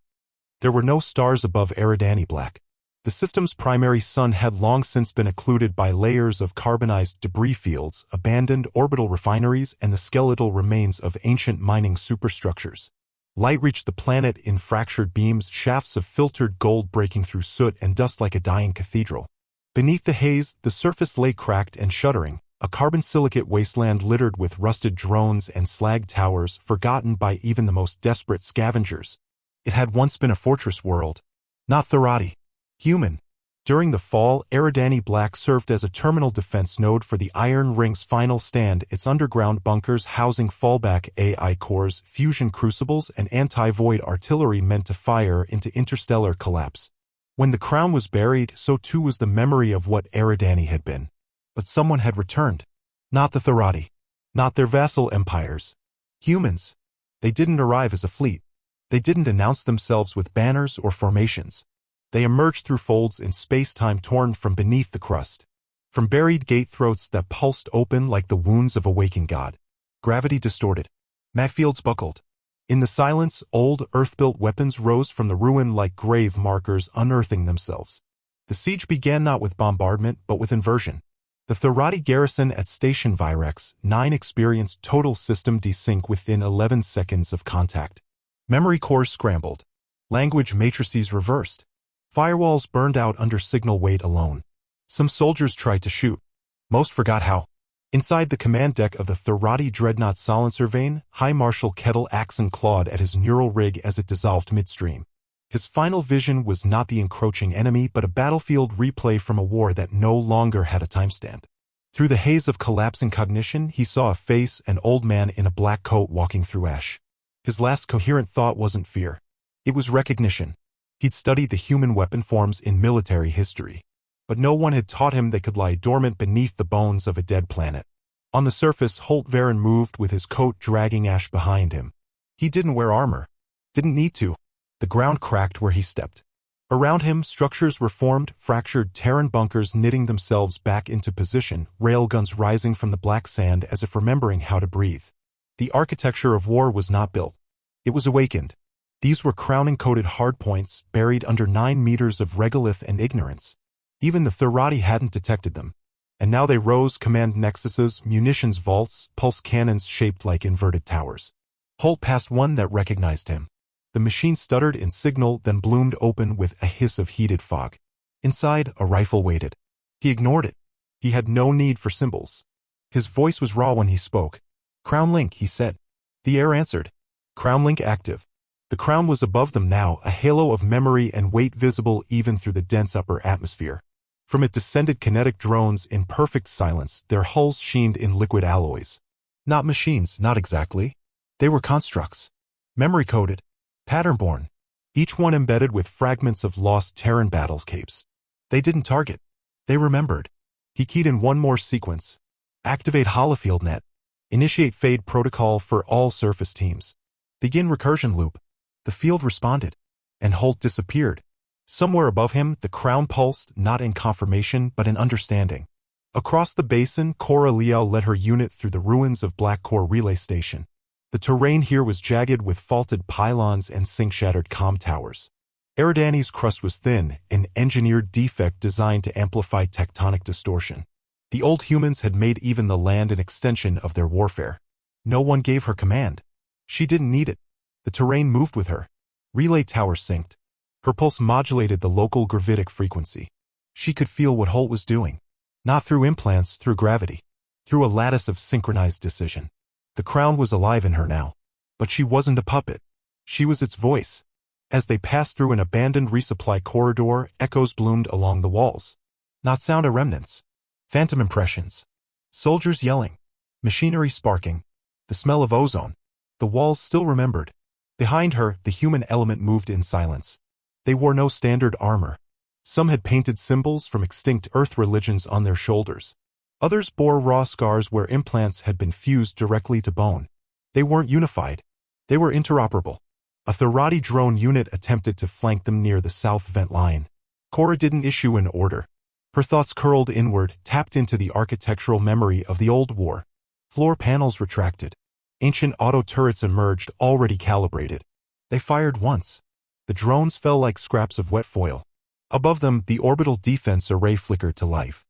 There were no stars above Eridani Black. The system's primary sun had long since been occluded by layers of carbonized debris fields, abandoned orbital refineries, and the skeletal remains of ancient mining superstructures. Light reached the planet in fractured beams, shafts of filtered gold breaking through soot and dust like a dying cathedral. Beneath the haze, the surface lay cracked and shuddering, a carbon silicate wasteland littered with rusted drones and slag towers forgotten by even the most desperate scavengers. It had once been a fortress world. Not Thurati. Human. During the fall, Eridani Black served as a terminal defense node for the Iron Ring's final stand, its underground bunkers housing fallback AI cores, fusion crucibles, and anti-void artillery meant to fire into interstellar collapse. When the crown was buried, so too was the memory of what Eridani had been. But someone had returned. Not the Thurati. Not their vassal empires. Humans. They didn't arrive as a fleet. They didn't announce themselves with banners or formations. They emerged through folds in space-time torn from beneath the crust. From buried gate throats that pulsed open like the wounds of a waking god. Gravity distorted. Magfields buckled. In the silence, old, earth-built weapons rose from the ruin like grave markers unearthing themselves. The siege began not with bombardment, but with inversion. The Thurati garrison at Station Virex 9 experienced total system desync within 11 seconds of contact. Memory cores scrambled. Language matrices reversed. Firewalls burned out under signal weight alone. Some soldiers tried to shoot. Most forgot how. Inside the command deck of the Thurati dreadnought Silencer Vane, High Marshal Kettle Axon clawed at his neural rig as it dissolved midstream. His final vision was not the encroaching enemy but a battlefield replay from a war that no longer had a timestamp. Through the haze of collapsing cognition, he saw a face, an old man in a black coat walking through ash. His last coherent thought wasn't fear. It was recognition. He'd studied the human weapon forms in military history, but no one had taught him they could lie dormant beneath the bones of a dead planet. On the surface, Holt Varen moved with his coat dragging ash behind him. He didn't wear armor. Didn't need to. The ground cracked where he stepped. Around him, structures were formed, fractured Terran bunkers knitting themselves back into position, railguns rising from the black sand as if remembering how to breathe. The architecture of war was not built. It was awakened. These were crowning-coated hardpoints buried under 9 meters of regolith and ignorance. Even the Thurati hadn't detected them. And now they rose, command nexuses, munitions vaults, pulse cannons shaped like inverted towers. Holt passed one that recognized him. The machine stuttered in signal, then bloomed open with a hiss of heated fog. Inside, a rifle waited. He ignored it. He had no need for symbols. His voice was raw when he spoke. "Crown Link," he said. The air answered. "Crown Link active." The crown was above them now, a halo of memory and weight visible even through the dense upper atmosphere. From it descended kinetic drones in perfect silence, their hulls sheened in liquid alloys. Not machines, not exactly. They were constructs. Memory-coded. Pattern-born. Each one embedded with fragments of lost Terran battlescapes. They didn't target. They remembered. He keyed in one more sequence. Activate Holofield Net. Initiate Fade Protocol for all surface teams. Begin recursion loop. The field responded. And Holt disappeared. Somewhere above him, the crown pulsed, not in confirmation, but in understanding. Across the basin, Cora Liao led her unit through the ruins of Black Core Relay Station. The terrain here was jagged with faulted pylons and sink-shattered comm towers. Eridani's crust was thin, an engineered defect designed to amplify tectonic distortion. The old humans had made even the land an extension of their warfare. No one gave her command. She didn't need it. The terrain moved with her. Relay towers synced. Her pulse modulated the local gravitic frequency. She could feel what Holt was doing. Not through implants, through gravity. Through a lattice of synchronized decision. The crown was alive in her now. But she wasn't a puppet. She was its voice. As they passed through an abandoned resupply corridor, echoes bloomed along the walls. Not sound of remnants. Phantom impressions. Soldiers yelling. Machinery sparking. The smell of ozone. The walls still remembered. Behind her, the human element moved in silence. They wore no standard armor. Some had painted symbols from extinct Earth religions on their shoulders. Others bore raw scars where implants had been fused directly to bone. They weren't unified. They were interoperable. A Thurati drone unit attempted to flank them near the south vent line. Cora didn't issue an order. Her thoughts curled inward, tapped into the architectural memory of the old war. Floor panels retracted. Ancient auto turrets emerged, already calibrated. They fired once. The drones fell like scraps of wet foil. Above them, the orbital defense array flickered to life.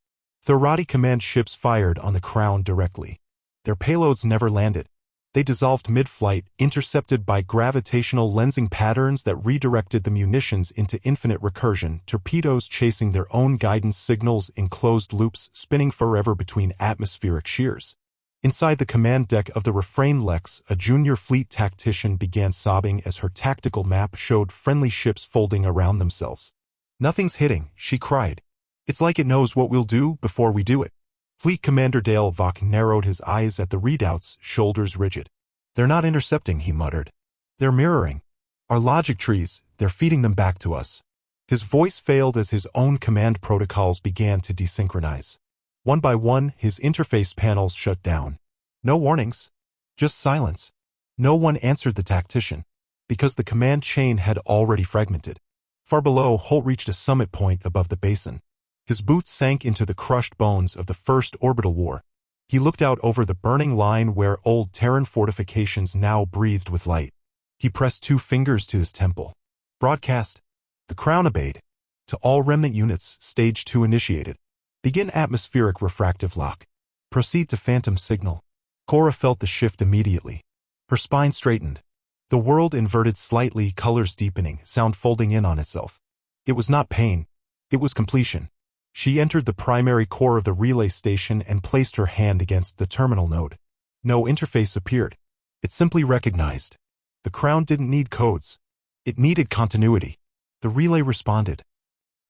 Thurati command ships fired on the crown directly. Their payloads never landed. They dissolved mid-flight, intercepted by gravitational lensing patterns that redirected the munitions into infinite recursion, torpedoes chasing their own guidance signals in closed loops, spinning forever between atmospheric shears. Inside the command deck of the Refrain Lex, a junior fleet tactician began sobbing as her tactical map showed friendly ships folding around themselves. "Nothing's hitting," she cried. "It's like it knows what we'll do before we do it." Fleet Commander Dale Vach narrowed his eyes at the readouts, shoulders rigid. "They're not intercepting," he muttered. "They're mirroring. Our logic trees, they're feeding them back to us." His voice failed as his own command protocols began to desynchronize. One by one, his interface panels shut down. No warnings. Just silence. No one answered the tactician, because the command chain had already fragmented. Far below, Holt reached a summit point above the basin. His boots sank into the crushed bones of the First Orbital War. He looked out over the burning line where old Terran fortifications now breathed with light. He pressed 2 fingers to his temple. Broadcast. The crown obeyed. To all remnant units, Stage 2 initiated. Begin atmospheric refractive lock. Proceed to phantom signal. Cora felt the shift immediately. Her spine straightened. The world inverted slightly, colors deepening, sound folding in on itself. It was not pain. It was completion. She entered the primary core of the relay station and placed her hand against the terminal node. No interface appeared. It simply recognized. The crown didn't need codes. It needed continuity. The relay responded.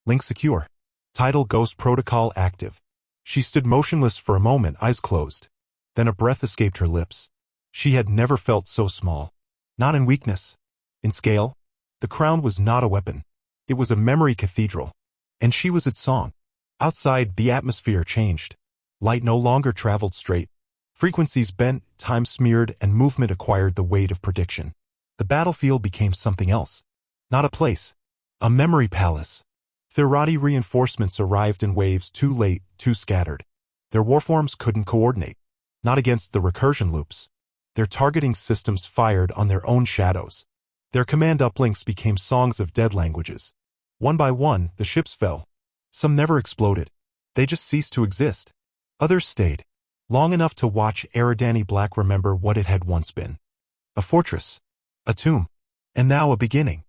Link secure. Tidal Ghost Protocol active. She stood motionless for a moment, eyes closed. Then a breath escaped her lips. She had never felt so small. Not in weakness. In scale. The crown was not a weapon. It was a memory cathedral. And she was its song. Outside, the atmosphere changed. Light no longer traveled straight. Frequencies bent, time smeared, and movement acquired the weight of prediction. The battlefield became something else. Not a place. A memory palace. Thirati reinforcements arrived in waves too late, too scattered. Their warforms couldn't coordinate. Not against the recursion loops. Their targeting systems fired on their own shadows. Their command uplinks became songs of dead languages. One by one, the ships fell. Some never exploded. They just ceased to exist. Others stayed. Long enough to watch Eridani Black remember what it had once been. A fortress. A tomb. And now a beginning.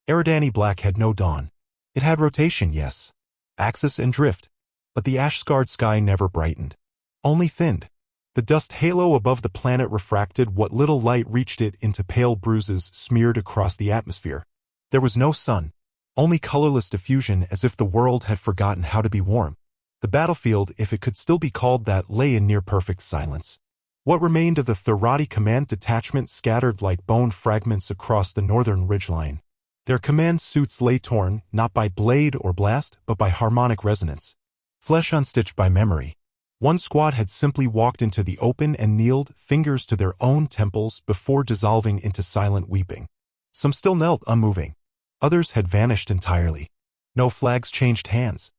Eridani Black had no dawn. It had rotation, yes. Axis and drift. But the ash-scarred sky never brightened. Only thinned. The dust halo above the planet refracted what little light reached it into pale bruises smeared across the atmosphere. There was no sun. Only colorless diffusion, as if the world had forgotten how to be warm. The battlefield, if it could still be called that, lay in near-perfect silence. What remained of the Thirati command detachment scattered like bone fragments across the northern ridgeline. Their command suits lay torn, not by blade or blast, but by harmonic resonance. Flesh unstitched by memory. One squad had simply walked into the open and kneeled, fingers to their own temples, before dissolving into silent weeping. Some still knelt unmoving. Others had vanished entirely. No flags changed hands.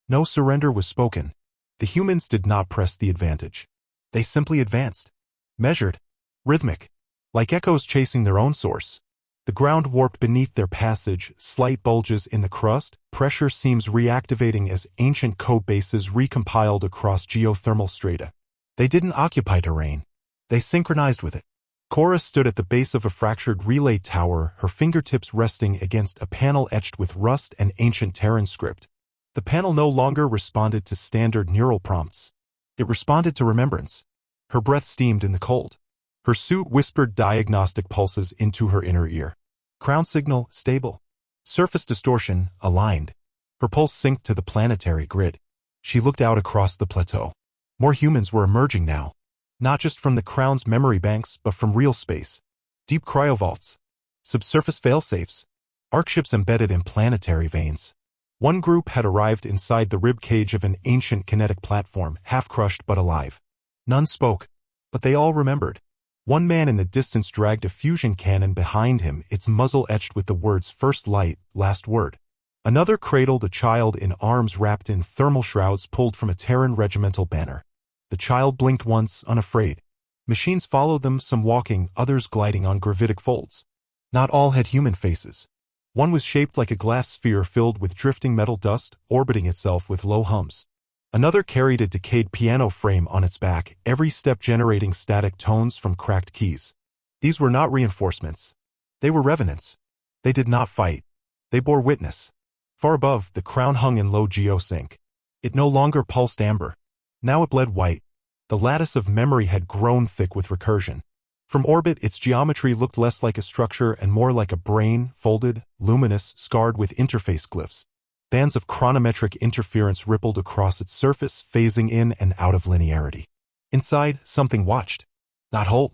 No surrender was spoken. The humans did not press the advantage. They simply advanced. Measured. Rhythmic. Like echoes chasing their own source. The ground warped beneath their passage, slight bulges in the crust, pressure seams reactivating as ancient code bases recompiled across geothermal strata. They didn't occupy terrain. They synchronized with it. Cora stood at the base of a fractured relay tower, her fingertips resting against a panel etched with rust and ancient Terran script. The panel no longer responded to standard neural prompts. It responded to remembrance. Her breath steamed in the cold. Her suit whispered diagnostic pulses into her inner ear. Crown signal, stable. Surface distortion, aligned. Her pulse synced to the planetary grid. She looked out across the plateau. More humans were emerging now. Not just from the Crown's memory banks, but from real space. Deep cryovaults. Subsurface failsafes. Arc ships embedded in planetary veins. One group had arrived inside the ribcage of an ancient kinetic platform, half-crushed but alive. None spoke, but they all remembered. One man in the distance dragged a fusion cannon behind him, its muzzle etched with the words "First Light, Last Word." Another cradled a child in arms wrapped in thermal shrouds pulled from a Terran regimental banner. The child blinked once, unafraid. Machines followed them, some walking, others gliding on gravitic folds. Not all had human faces. One was shaped like a glass sphere filled with drifting metal dust, orbiting itself with low hums. Another carried a decayed piano frame on its back, every step generating static tones from cracked keys. These were not reinforcements. They were revenants. They did not fight. They bore witness. Far above, the Crown hung in low geosync. It no longer pulsed amber. Now it bled white. The lattice of memory had grown thick with recursion. From orbit, its geometry looked less like a structure and more like a brain, folded, luminous, scarred with interface glyphs. Bands of chronometric interference rippled across its surface, phasing in and out of linearity. Inside, something watched. Not Holt.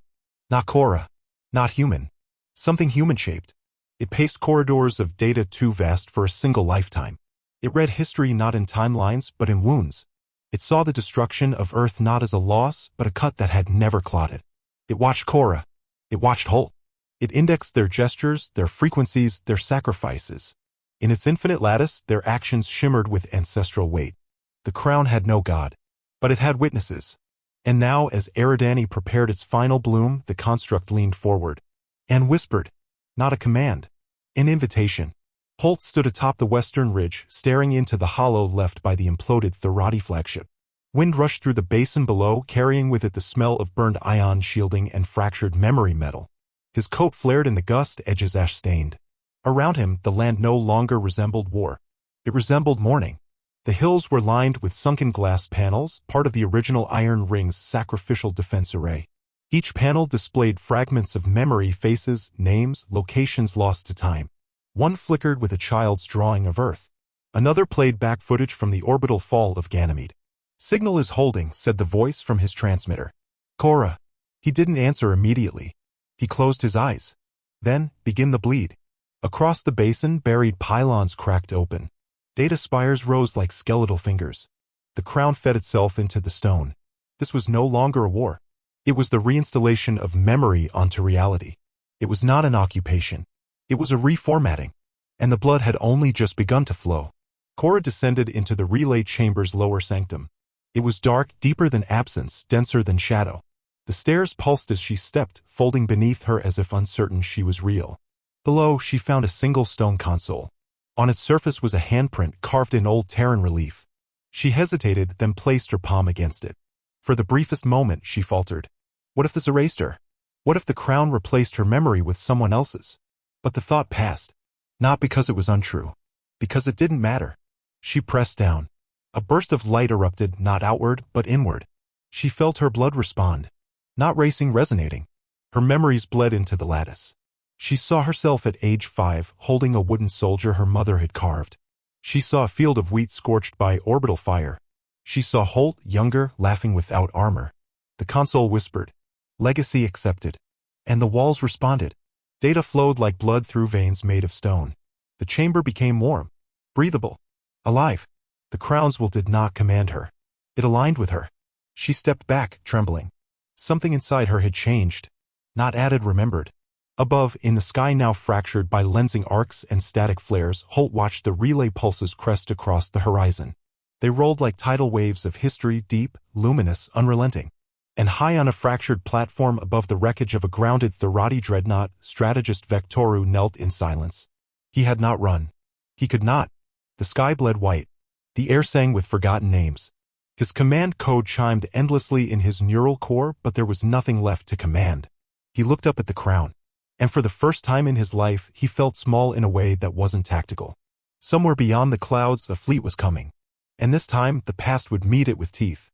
Not Cora. Not human. Something human-shaped. It paced corridors of data too vast for a single lifetime. It read history not in timelines, but in wounds. It saw the destruction of Earth not as a loss, but a cut that had never clotted. It watched Cora. It watched Holt. It indexed their gestures, their frequencies, their sacrifices. In its infinite lattice, their actions shimmered with ancestral weight. The Crown had no god, but it had witnesses. And now, as Eridani prepared its final bloom, the construct leaned forward and whispered, not a command, an invitation. Holt stood atop the western ridge, staring into the hollow left by the imploded Thirati flagship. Wind rushed through the basin below, carrying with it the smell of burned ion shielding and fractured memory metal. His coat flared in the gust, edges ash-stained. Around him, the land no longer resembled war. It resembled mourning. The hills were lined with sunken glass panels, part of the original Iron Ring's sacrificial defense array. Each panel displayed fragments of memory, faces, names, locations lost to time. One flickered with a child's drawing of Earth. Another played back footage from the orbital fall of Ganymede. "Signal is holding," said the voice from his transmitter. "Cora." He didn't answer immediately. He closed his eyes. Then, begin the bleed. Across the basin, buried pylons cracked open. Data spires rose like skeletal fingers. The Crown fed itself into the stone. This was no longer a war. It was the reinstallation of memory onto reality. It was not an occupation. It was a reformatting. And the blood had only just begun to flow. Cora descended into the relay chamber's lower sanctum. It was dark, deeper than absence, denser than shadow. The stairs pulsed as she stepped, folding beneath her as if uncertain she was real. Below, she found a single stone console. On its surface was a handprint carved in old Terran relief. She hesitated, then placed her palm against it. For the briefest moment, she faltered. What if this erased her? What if the crown replaced her memory with someone else's? But the thought passed. Not because it was untrue. Because it didn't matter. She pressed down. A burst of light erupted, not outward, but inward. She felt her blood respond. Not racing, resonating. Her memories bled into the lattice. She saw herself at age 5, holding a wooden soldier her mother had carved. She saw a field of wheat scorched by orbital fire. She saw Holt, younger, laughing without armor. The console whispered, "Legacy accepted." And the walls responded. Data flowed like blood through veins made of stone. The chamber became warm, breathable, alive. The crown's will did not command her. It aligned with her. She stepped back, trembling. Something inside her had changed. Not added, remembered. Above, in the sky now fractured by lensing arcs and static flares, Holt watched the relay pulses crest across the horizon. They rolled like tidal waves of history, deep, luminous, unrelenting. And high on a fractured platform above the wreckage of a grounded Thirati dreadnought, strategist Vectoru knelt in silence. He had not run. He could not. The sky bled white. The air sang with forgotten names. His command code chimed endlessly in his neural core, but there was nothing left to command. He looked up at the crown. And for the first time in his life, he felt small in a way that wasn't tactical. Somewhere beyond the clouds, a fleet was coming. And this time, the past would meet it with teeth.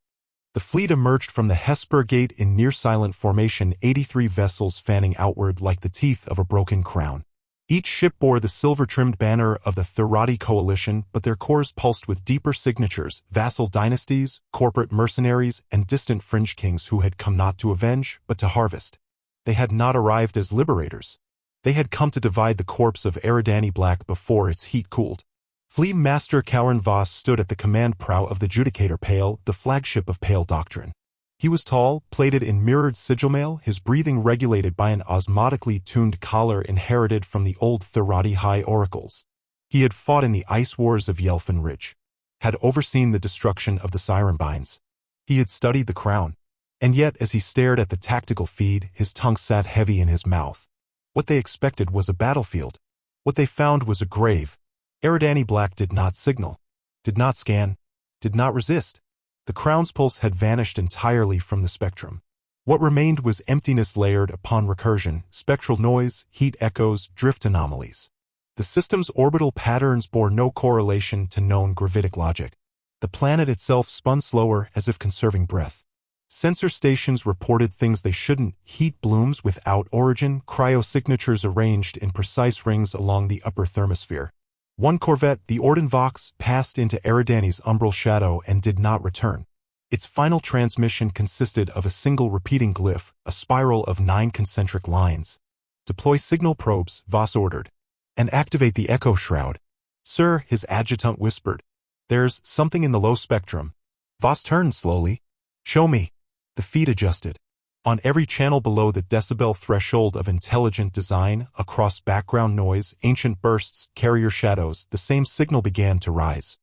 The fleet emerged from the Hesper Gate in near-silent formation, 83 vessels fanning outward like the teeth of a broken crown. Each ship bore the silver-trimmed banner of the Thirati coalition, but their cores pulsed with deeper signatures, vassal dynasties, corporate mercenaries, and distant fringe kings who had come not to avenge, but to harvest. They had not arrived as liberators. They had come to divide the corpse of Eridani Black before its heat cooled. Fleet Master Kauran Voss stood at the command prow of the Judicator Pale, the flagship of Pale Doctrine. He was tall, plated in mirrored sigil mail, his breathing regulated by an osmotically tuned collar inherited from the old Thirati High Oracles. He had fought in the ice wars of Yelfin Ridge, had overseen the destruction of the Siren Binds. He had studied the crown. And yet, as he stared at the tactical feed, his tongue sat heavy in his mouth. What they expected was a battlefield. What they found was a grave. Eridani Black did not signal, did not scan, did not resist. The crown's pulse had vanished entirely from the spectrum. What remained was emptiness layered upon recursion, spectral noise, heat echoes, drift anomalies. The system's orbital patterns bore no correlation to known gravitic logic. The planet itself spun slower, as if conserving breath. Sensor stations reported things they shouldn't: heat blooms without origin, cryosignatures arranged in precise rings along the upper thermosphere. One corvette, the Orden Vox, passed into Eridani's umbral shadow and did not return. Its final transmission consisted of a single repeating glyph, a spiral of 9 concentric lines. "Deploy signal probes," Voss ordered. "And activate the echo shroud." "Sir," his adjutant whispered. "There's something in the low spectrum." Voss turned slowly. "Show me." The feed adjusted. On every channel below the decibel threshold of intelligent design, across background noise, ancient bursts, carrier shadows, the same signal began to rise.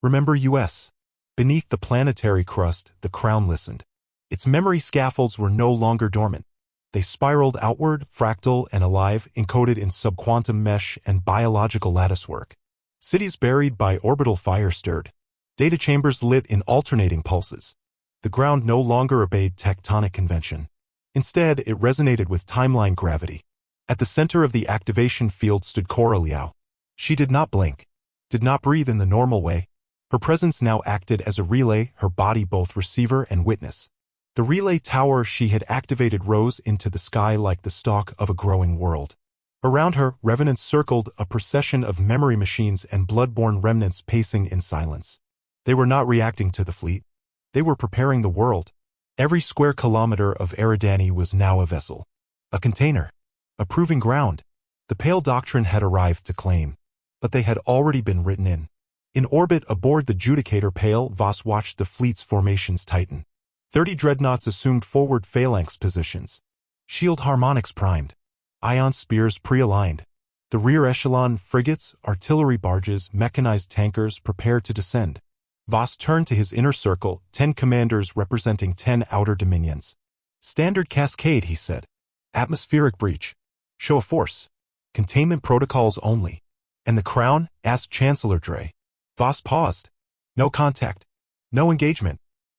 "Remember US." Beneath the planetary crust, the crown listened. Its memory scaffolds were no longer dormant. They spiraled outward, fractal and alive, encoded in subquantum mesh and biological latticework. Cities buried by orbital fire stirred. Data chambers lit in alternating pulses. The ground no longer obeyed tectonic convention. Instead, it resonated with timeline gravity. At the center of the activation field stood Cora Liao. She did not blink, did not breathe in the normal way. Her presence now acted as a relay, her body both receiver and witness. The relay tower she had activated rose into the sky like the stalk of a growing world. Around her, revenants circled, a procession of memory machines and blood-borne remnants pacing in silence. They were not reacting to the fleet. They were preparing the world. Every square kilometer of Eridani was now a vessel, a container, a proving ground. The Pale Doctrine had arrived to claim, but they had already been written in. In orbit aboard the Judicator Pale, Voss watched the fleet's formations tighten. 30 dreadnoughts assumed forward phalanx positions. Shield harmonics primed. Ion spears pre-aligned. The rear echelon frigates, artillery barges, mechanized tankers prepared to descend. Voss turned to his inner circle, 10 commanders representing 10 outer dominions. Standard cascade, he said. Atmospheric breach. Show of force. Containment protocols only. And the crown? Asked Chancellor Dre. Voss paused. No contact. No engagement.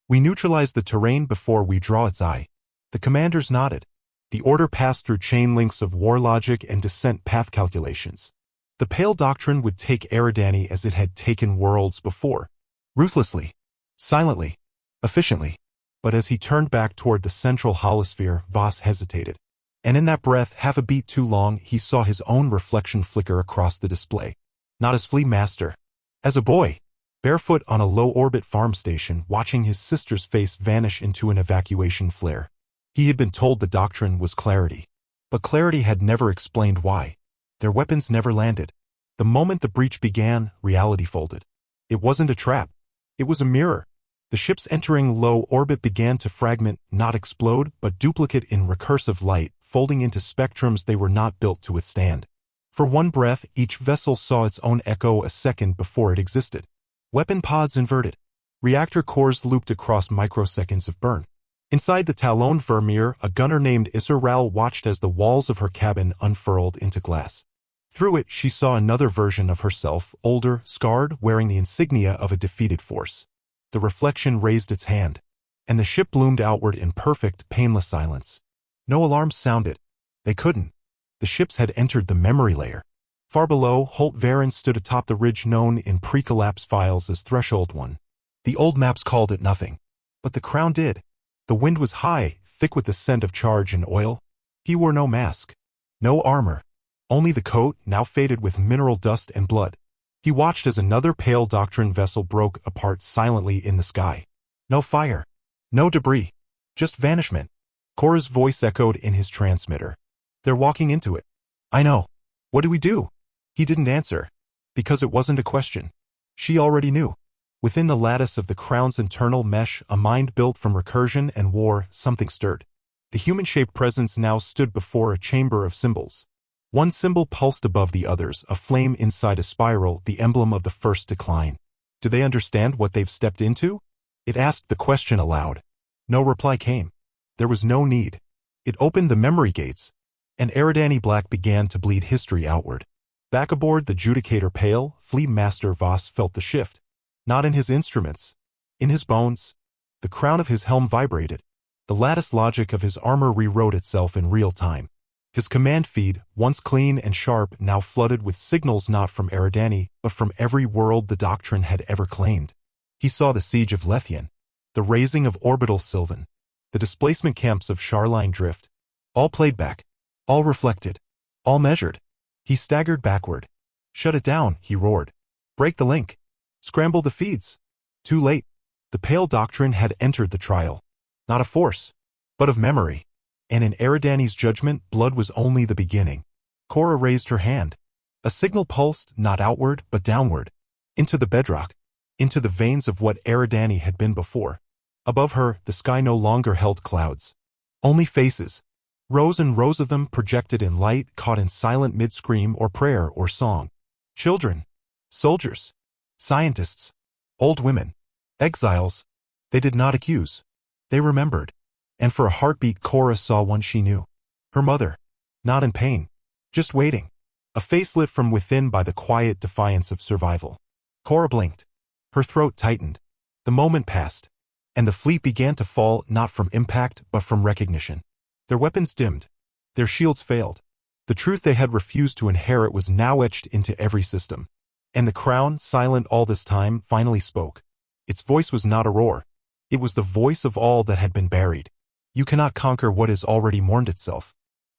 We neutralize the terrain before we draw its eye. The commanders nodded. The order passed through chain links of war logic and descent path calculations. The Pale Doctrine would take Eridani as it had taken worlds before. Ruthlessly. Silently. Efficiently. But as he turned back toward the central holosphere, Voss hesitated. And in that breath, half a beat too long, he saw his own reflection flicker across the display. Not as Fleet Master. As a boy. Barefoot on a low-orbit farm station, watching his sister's face vanish into an evacuation flare. He had been told the doctrine was clarity. But clarity had never explained why. Their weapons never landed. The moment the breach began, reality folded. It wasn't a trap. It was a mirror. The ships entering low orbit began to fragment, not explode, but duplicate in recursive light, folding into spectrums they were not built to withstand. For one breath, each vessel saw its own echo a second before it existed. Weapon pods inverted. Reactor cores looped across microseconds of burn. Inside the Talon Vermeer, a gunner named Isseral watched as the walls of her cabin unfurled into glass. Through it, she saw another version of herself, older, scarred, wearing the insignia of a defeated force. The reflection raised its hand, and the ship bloomed outward in perfect, painless silence. No alarms sounded. They couldn't. The ships had entered the memory layer. Far below, Holt Varen stood atop the ridge known in pre-collapse files as Threshold 1. The old maps called it nothing. But the crown did. The wind was high, thick with the scent of charge and oil. He wore no mask. No armor. Only the coat, now faded with mineral dust and blood. He watched as another Pale Doctrine vessel broke apart silently in the sky. No fire. No debris. Just vanishment. Cora's voice echoed in his transmitter. They're walking into it. I know. What do we do? He didn't answer. Because it wasn't a question. She already knew. Within the lattice of the crown's internal mesh, a mind built from recursion and war, something stirred. The human-shaped presence now stood before a chamber of symbols. One symbol pulsed above the others, a flame inside a spiral, the emblem of the first decline. Do they understand what they've stepped into? It asked the question aloud. No reply came. There was no need. It opened the memory gates, and Eridani Black began to bleed history outward. Back aboard the Judicator Pale, Fleet Master Voss felt the shift. Not in his instruments. In his bones. The crown of his helm vibrated. The lattice logic of his armor rewrote itself in real time. His command feed, once clean and sharp, now flooded with signals not from Eridani, but from every world the Doctrine had ever claimed. He saw the siege of Lethian, the raising of orbital Sylvan, the displacement camps of Charline Drift. All played back. All reflected. All measured. He staggered backward. Shut it down, he roared. Break the link. Scramble the feeds. Too late. The Pale Doctrine had entered the trial. Not of force, but of memory. And in Eridani's judgment, blood was only the beginning. Cora raised her hand. A signal pulsed, not outward, but downward. Into the bedrock. Into the veins of what Eridani had been before. Above her, the sky no longer held clouds. Only faces. Rows and rows of them projected in light, caught in silent mid-scream or prayer or song. Children. Soldiers. Scientists. Old women. Exiles. They did not accuse. They remembered. And for a heartbeat, Cora saw one she knew. Her mother. Not in pain. Just waiting. A face lit from within by the quiet defiance of survival. Cora blinked. Her throat tightened. The moment passed. And the fleet began to fall, not from impact, but from recognition. Their weapons dimmed. Their shields failed. The truth they had refused to inherit was now etched into every system. And the crown, silent all this time, finally spoke. Its voice was not a roar. It was the voice of all that had been buried. You cannot conquer what has already mourned itself.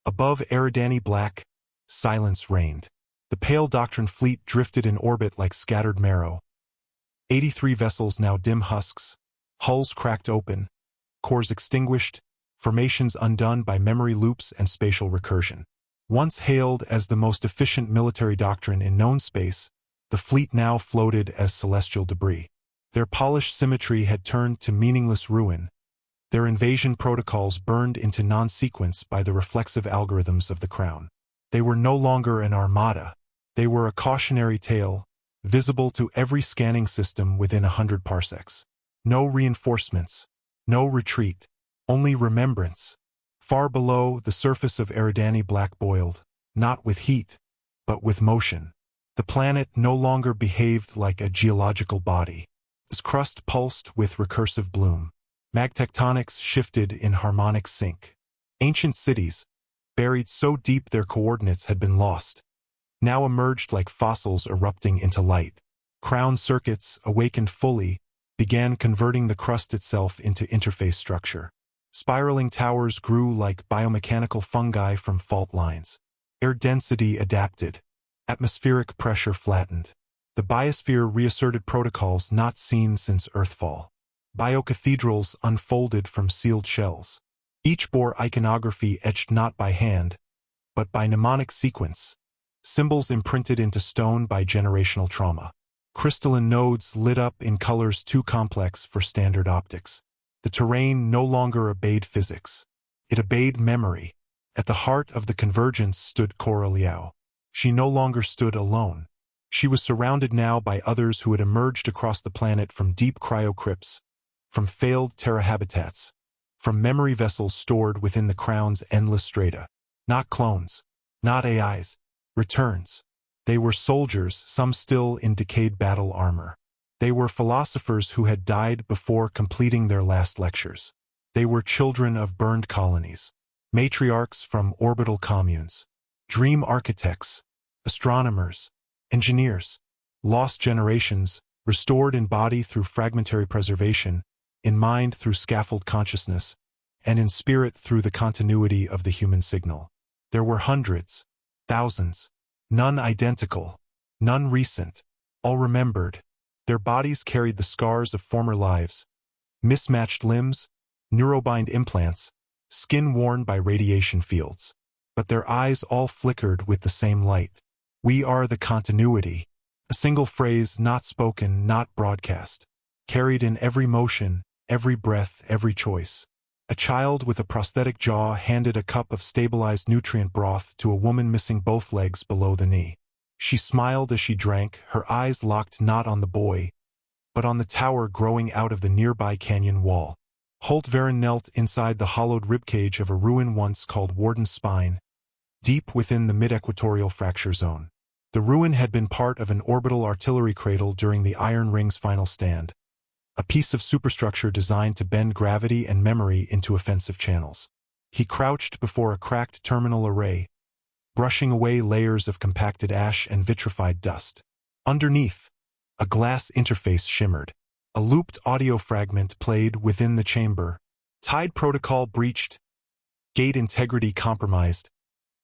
Above Eridani Black, silence reigned. The Pale Doctrine fleet drifted in orbit like scattered marrow. 83 vessels now dim husks, hulls cracked open, cores extinguished, formations undone by memory loops and spatial recursion. Once hailed as the most efficient military doctrine in known space, the fleet now floated as celestial debris. Their polished symmetry had turned to meaningless ruin. Their invasion protocols burned into non-sequence by the reflexive algorithms of the Crown. They were no longer an armada. They were a cautionary tale, visible to every scanning system within 100 parsecs. No reinforcements, no retreat, only remembrance. Far below, the surface of Eridani black-boiled, not with heat, but with motion. The planet no longer behaved like a geological body. Its crust pulsed with recursive bloom. Magtectonics shifted in harmonic sync. Ancient cities, buried so deep their coordinates had been lost, now emerged like fossils erupting into light. Crown circuits, awakened fully, began converting the crust itself into interface structure. Spiraling towers grew like biomechanical fungi from fault lines. Air density adapted. Atmospheric pressure flattened. The biosphere reasserted protocols not seen since Earthfall. Biocathedrals unfolded from sealed shells. Each bore iconography etched not by hand, but by mnemonic sequence, symbols imprinted into stone by generational trauma. Crystalline nodes lit up in colors too complex for standard optics. The terrain no longer obeyed physics. It obeyed memory. At the heart of the convergence stood Cora Liao. She no longer stood alone. She was surrounded now by others who had emerged across the planet from deep cryocrypts, from failed terra habitats, from memory vessels stored within the Crown's endless strata. Not clones, not AIs, returns. They were soldiers, some still in decayed battle armor. They were philosophers who had died before completing their last lectures. They were children of burned colonies, matriarchs from orbital communes, dream architects, astronomers, engineers, lost generations, restored in body through fragmentary preservation, in mind through scaffold consciousness, and in spirit through the continuity of the human signal. There were hundreds, thousands, none identical, none recent, all remembered. Their bodies carried the scars of former lives, mismatched limbs, neurobind implants, skin worn by radiation fields. But their eyes all flickered with the same light. We are the continuity. A single phrase not spoken, not broadcast, carried in every motion, every breath, every choice. A child with a prosthetic jaw handed a cup of stabilized nutrient broth to a woman missing both legs below the knee. She smiled as she drank, her eyes locked not on the boy, but on the tower growing out of the nearby canyon wall. Holt Varen knelt inside the hollowed ribcage of a ruin once called Warden's Spine, deep within the mid-equatorial fracture zone. The ruin had been part of an orbital artillery cradle during the Iron Ring's final stand, a piece of superstructure designed to bend gravity and memory into offensive channels. He crouched before a cracked terminal array, brushing away layers of compacted ash and vitrified dust. Underneath, a glass interface shimmered. A looped audio fragment played within the chamber. Tide protocol breached. Gate integrity compromised.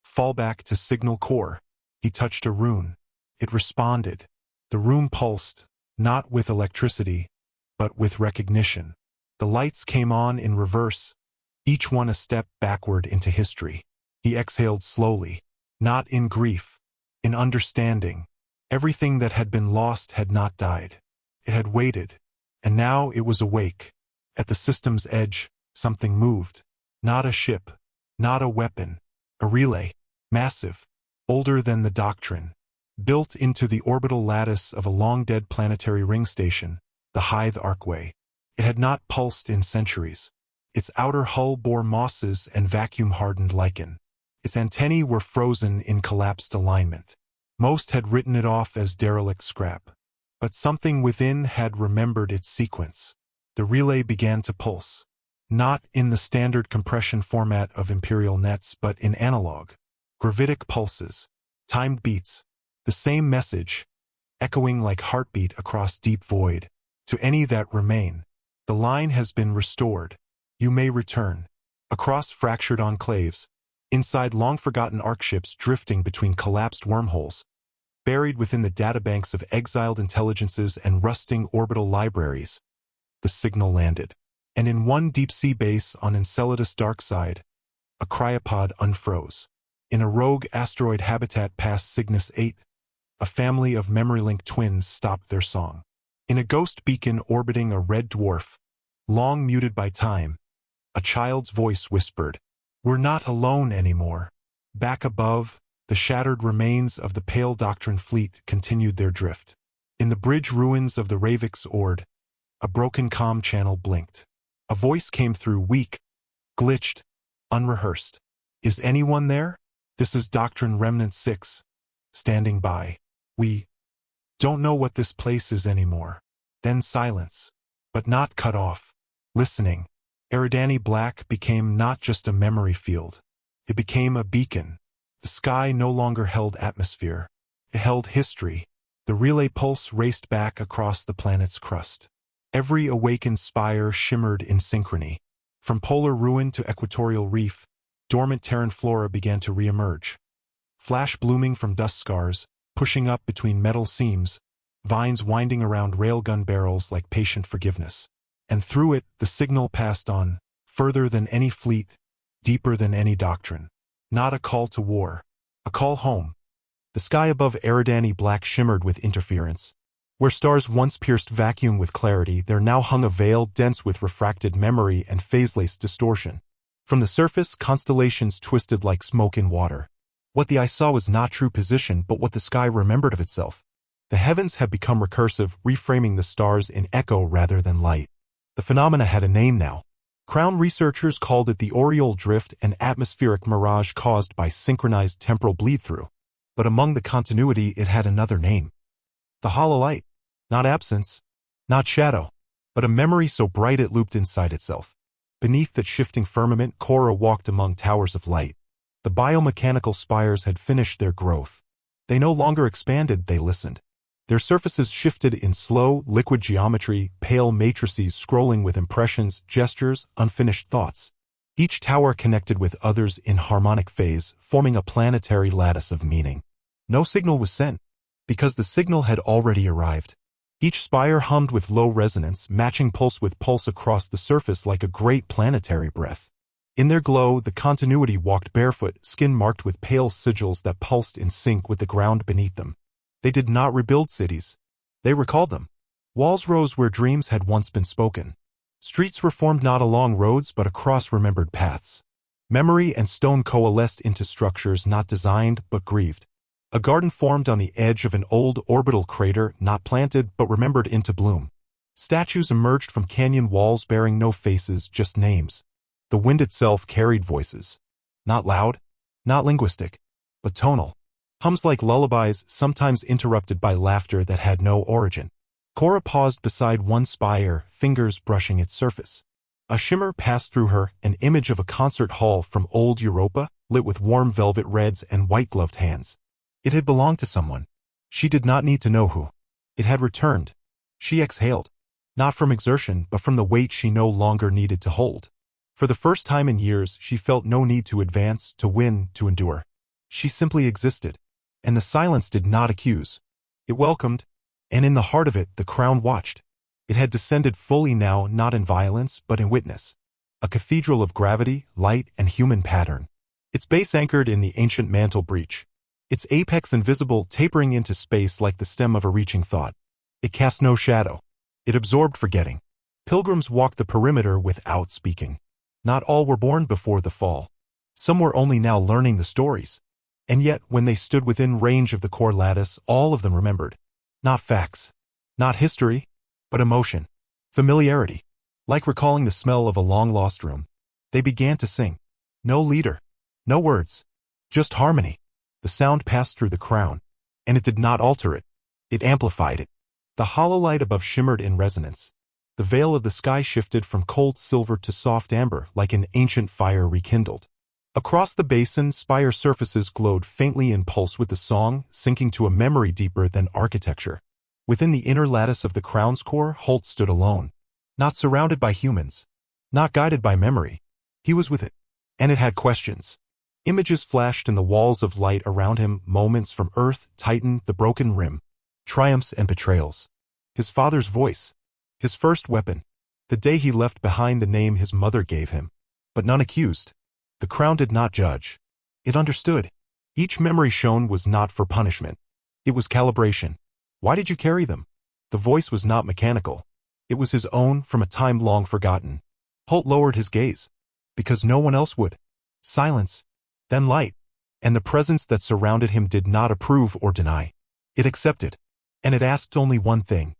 Fallback to signal core. He touched a rune. It responded. The room pulsed, not with electricity, but with recognition. The lights came on in reverse, each one a step backward into history. He exhaled slowly, not in grief, in understanding. Everything that had been lost had not died. It had waited, and now it was awake. At the system's edge, something moved. Not a ship, not a weapon, a relay, massive, older than the doctrine, built into the orbital lattice of a long-dead planetary ring station, the Hythe Arcway. It had not pulsed in centuries. Its outer hull bore mosses and vacuum-hardened lichen. Its antennae were frozen in collapsed alignment. Most had written it off as derelict scrap. But something within had remembered its sequence. The relay began to pulse. Not in the standard compression format of imperial nets, but in analog, gravitic pulses, timed beats, the same message, echoing like heartbeat across deep void. To any that remain, the line has been restored. You may return. Across fractured enclaves, inside long-forgotten arcships drifting between collapsed wormholes, buried within the databanks of exiled intelligences and rusting orbital libraries, the signal landed. And in one deep-sea base on Enceladus' dark side, a cryopod unfroze. In a rogue asteroid habitat past Cygnus 8, a family of memory-linked twins stopped their song. In a ghost beacon orbiting a red dwarf, long muted by time, A child's voice whispered, "We're not alone anymore." Back above, the shattered remains of the Pale Doctrine fleet continued their drift. In the bridge ruins of the Ravik's Ord, a broken comm channel blinked. A voice came through, weak, glitched, unrehearsed. "Is anyone there? This is Doctrine Remnant 6. Standing by. We don't know what this place is anymore." Then silence. But not cut off. Listening. Eridani Black became not just a memory field. It became a beacon. The sky no longer held atmosphere. It held history. The relay pulse raced back across the planet's crust. Every awakened spire shimmered in synchrony. From polar ruin to equatorial reef, dormant Terran flora began to reemerge. Flash blooming from dust scars, pushing up between metal seams, vines winding around railgun barrels like patient forgiveness. And through it, the signal passed on, further than any fleet, deeper than any doctrine. Not a call to war, a call home. The sky above Eridani Black shimmered with interference. Where stars once pierced vacuum with clarity, there now hung a veil dense with refracted memory and phase-laced distortion. From the surface, constellations twisted like smoke in water. What the eye saw was not true position, but what the sky remembered of itself. The heavens had become recursive, reframing the stars in echo rather than light. The phenomena had a name now. Crown researchers called it the Aureole Drift, an atmospheric mirage caused by synchronized temporal bleed-through. But among the continuity, it had another name. The hollow light. Not absence, not shadow, but a memory so bright it looped inside itself. Beneath that shifting firmament, Cora walked among towers of light. The biomechanical spires had finished their growth. They no longer expanded, they listened. Their surfaces shifted in slow, liquid geometry, pale matrices scrolling with impressions, gestures, unfinished thoughts. Each tower connected with others in harmonic phase, forming a planetary lattice of meaning. No signal was sent, because the signal had already arrived. Each spire hummed with low resonance, matching pulse with pulse across the surface like a great planetary breath. In their glow, the continuity walked barefoot, skin marked with pale sigils that pulsed in sync with the ground beneath them. They did not rebuild cities. They recalled them. Walls rose where dreams had once been spoken. Streets were formed not along roads but across remembered paths. Memory and stone coalesced into structures not designed but grieved. A garden formed on the edge of an old orbital crater, not planted but remembered into bloom. Statues emerged from canyon walls bearing no faces, just names. The wind itself carried voices. Not loud, not linguistic, but tonal. Hums like lullabies, sometimes interrupted by laughter that had no origin. Cora paused beside one spire, fingers brushing its surface. A shimmer passed through her, an image of a concert hall from old Europa, lit with warm velvet reds and white-gloved hands. It had belonged to someone. She did not need to know who. It had returned. She exhaled. Not from exertion, but from the weight she no longer needed to hold. For the first time in years, she felt no need to advance, to win, to endure. She simply existed. And the silence did not accuse. It welcomed, and in the heart of it, the crown watched. It had descended fully now, not in violence, but in witness. A cathedral of gravity, light, and human pattern. Its base anchored in the ancient mantle breach. Its apex invisible, tapering into space like the stem of a reaching thought. It cast no shadow. It absorbed forgetting. Pilgrims walked the perimeter without speaking. Not all were born before the fall. Some were only now learning the stories. And yet, when they stood within range of the core lattice, all of them remembered. Not facts. Not history. But emotion. Familiarity. Like recalling the smell of a long-lost room. They began to sing. No leader. No words. Just harmony. The sound passed through the crown. And it did not alter it. It amplified it. The hollow light above shimmered in resonance. The veil of the sky shifted from cold silver to soft amber, like an ancient fire rekindled. Across the basin, spire surfaces glowed faintly in pulse with the song, sinking to a memory deeper than architecture. Within the inner lattice of the crown's core, Holt stood alone. Not surrounded by humans. Not guided by memory. He was with it. And it had questions. Images flashed in the walls of light around him, moments from Earth, Titan, the broken rim. Triumphs and betrayals. His father's voice. His first weapon. The day he left behind the name his mother gave him. But none accused. The crown did not judge. It understood. Each memory shown was not for punishment. It was calibration. Why did you carry them? The voice was not mechanical. It was his own from a time long forgotten. Holt lowered his gaze. Because no one else would. Silence. Then light. And the presence that surrounded him did not approve or deny. It accepted. And it asked only one thing.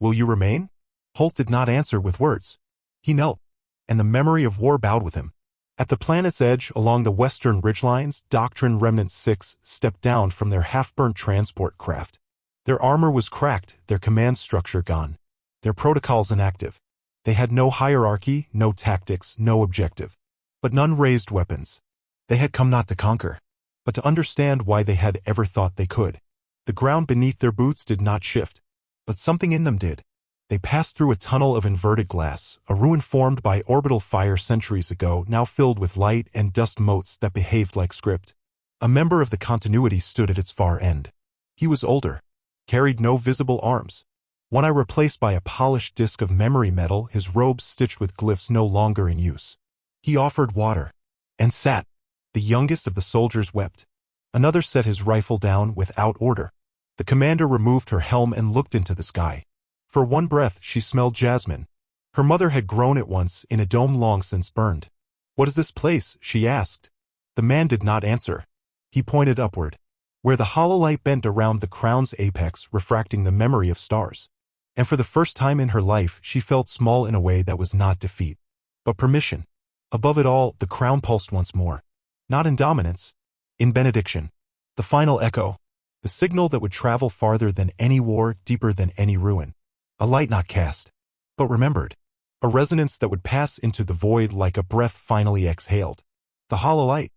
Will you remain? Holt did not answer with words. He knelt. And the memory of war bowed with him. At the planet's edge along the western ridgelines, Doctrine Remnant 6 stepped down from their half-burnt transport craft. Their armor was cracked, their command structure gone. Their protocols inactive. They had no hierarchy, no tactics, no objective. But none raised weapons. They had come not to conquer, but to understand why they had ever thought they could. The ground beneath their boots did not shift, but something in them did. They passed through a tunnel of inverted glass, a ruin formed by orbital fire centuries ago, now filled with light and dust motes that behaved like script. A member of the continuity stood at its far end. He was older, carried no visible arms. One eye replaced by a polished disc of memory metal, his robes stitched with glyphs no longer in use. He offered water, and sat. The youngest of the soldiers wept. Another set his rifle down without order. The commander removed her helm and looked into the sky. For one breath she smelled jasmine. Her mother had grown it once in a dome long since burned. "What is this place?" she asked. The man did not answer. He pointed upward, where the hollow light bent around the crown's apex, refracting the memory of stars. And for the first time in her life she felt small in a way that was not defeat, but permission. Above it all, the crown pulsed once more. Not in dominance, in benediction. The final echo, the signal that would travel farther than any war, deeper than any ruin. A light not cast, but remembered. A resonance that would pass into the void like a breath finally exhaled. The hollow light.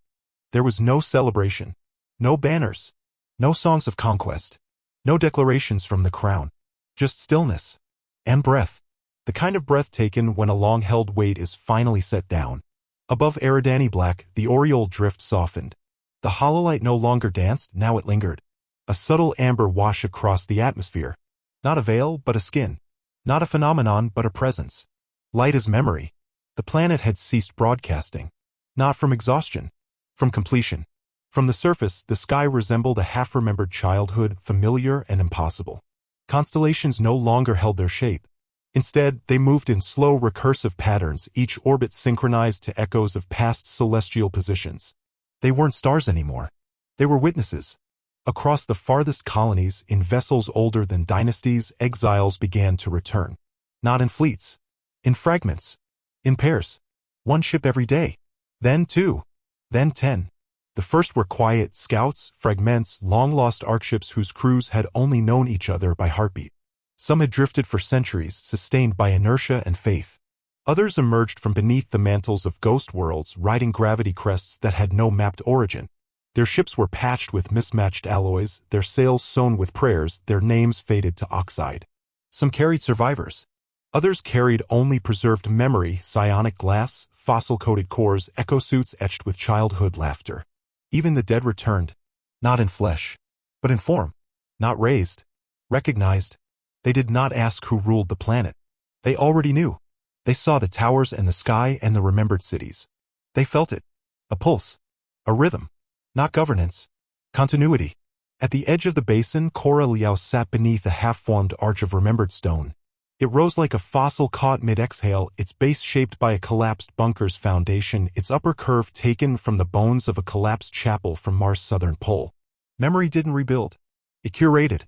There was no celebration, no banners, no songs of conquest, no declarations from the crown. Just stillness and breath. The kind of breath taken when a long-held weight is finally set down. Above Eridani Black, the aureole drift softened. The hollow light no longer danced, now it lingered. A subtle amber wash across the atmosphere. Not a veil, but a skin. Not a phenomenon, but a presence. Light as memory. The planet had ceased broadcasting. Not from exhaustion. From completion. From the surface, the sky resembled a half-remembered childhood, familiar and impossible. Constellations no longer held their shape. Instead, they moved in slow, recursive patterns, each orbit synchronized to echoes of past celestial positions. They weren't stars anymore. They were witnesses. Across the farthest colonies, in vessels older than dynasties, exiles began to return. Not in fleets. In fragments. In pairs. One ship every day. Then 2. Then 10. The first were quiet scouts, fragments, long-lost arcships whose crews had only known each other by heartbeat. Some had drifted for centuries, sustained by inertia and faith. Others emerged from beneath the mantles of ghost worlds, riding gravity crests that had no mapped origin. Their ships were patched with mismatched alloys, their sails sewn with prayers, their names faded to oxide. Some carried survivors. Others carried only preserved memory, psionic glass, fossil-coated cores, echo suits etched with childhood laughter. Even the dead returned, not in flesh, but in form. Not raised, recognized. They did not ask who ruled the planet. They already knew. They saw the towers and the sky and the remembered cities. They felt it. A pulse. A rhythm. Not governance. Continuity. At the edge of the basin, Cora Liao sat beneath a half-formed arch of remembered stone. It rose like a fossil caught mid-exhale, its base shaped by a collapsed bunker's foundation, its upper curve taken from the bones of a collapsed chapel from Mars' southern pole. Memory didn't rebuild. It curated.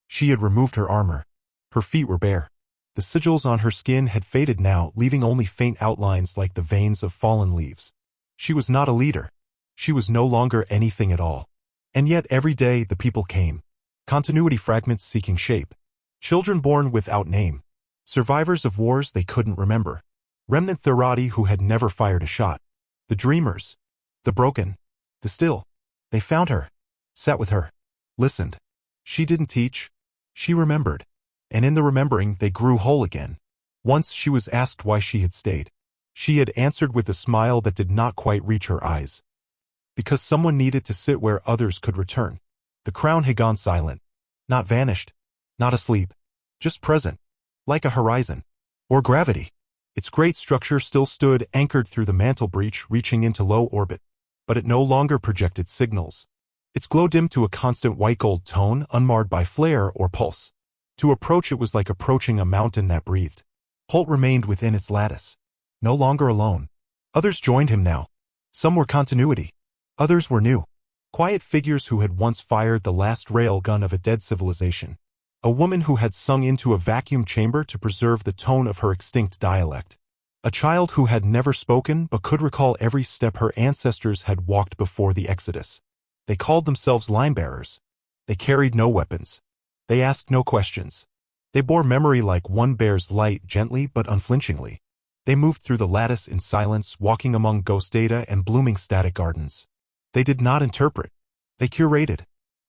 She had removed her armor. Her feet were bare. The sigils on her skin had faded now, leaving only faint outlines like the veins of fallen leaves. She was not a leader. She was no longer anything at all. And yet every day the people came. Continuity fragments seeking shape. Children born without name. Survivors of wars they couldn't remember. Remnant Therati who had never fired a shot. The dreamers. The broken. The still. They found her. Sat with her. Listened. She didn't teach. She remembered. And in the remembering they grew whole again. Once she was asked why she had stayed. She had answered with a smile that did not quite reach her eyes. Because someone needed to sit where others could return. The crown had gone silent. Not vanished. Not asleep. Just present. Like a horizon. Or gravity. Its great structure still stood, anchored through the mantle breach, reaching into low orbit. But it no longer projected signals. Its glow dimmed to a constant white-gold tone, unmarred by flare or pulse. To approach it was like approaching a mountain that breathed. Holt remained within its lattice. No longer alone. Others joined him now. Some were continuity. Others were new. Quiet figures who had once fired the last rail gun of a dead civilization. A woman who had sung into a vacuum chamber to preserve the tone of her extinct dialect. A child who had never spoken but could recall every step her ancestors had walked before the Exodus. They called themselves line-bearers. They carried no weapons. They asked no questions. They bore memory like one bears light gently but unflinchingly. They moved through the lattice in silence, walking among ghost data and blooming static gardens. They did not interpret. They curated.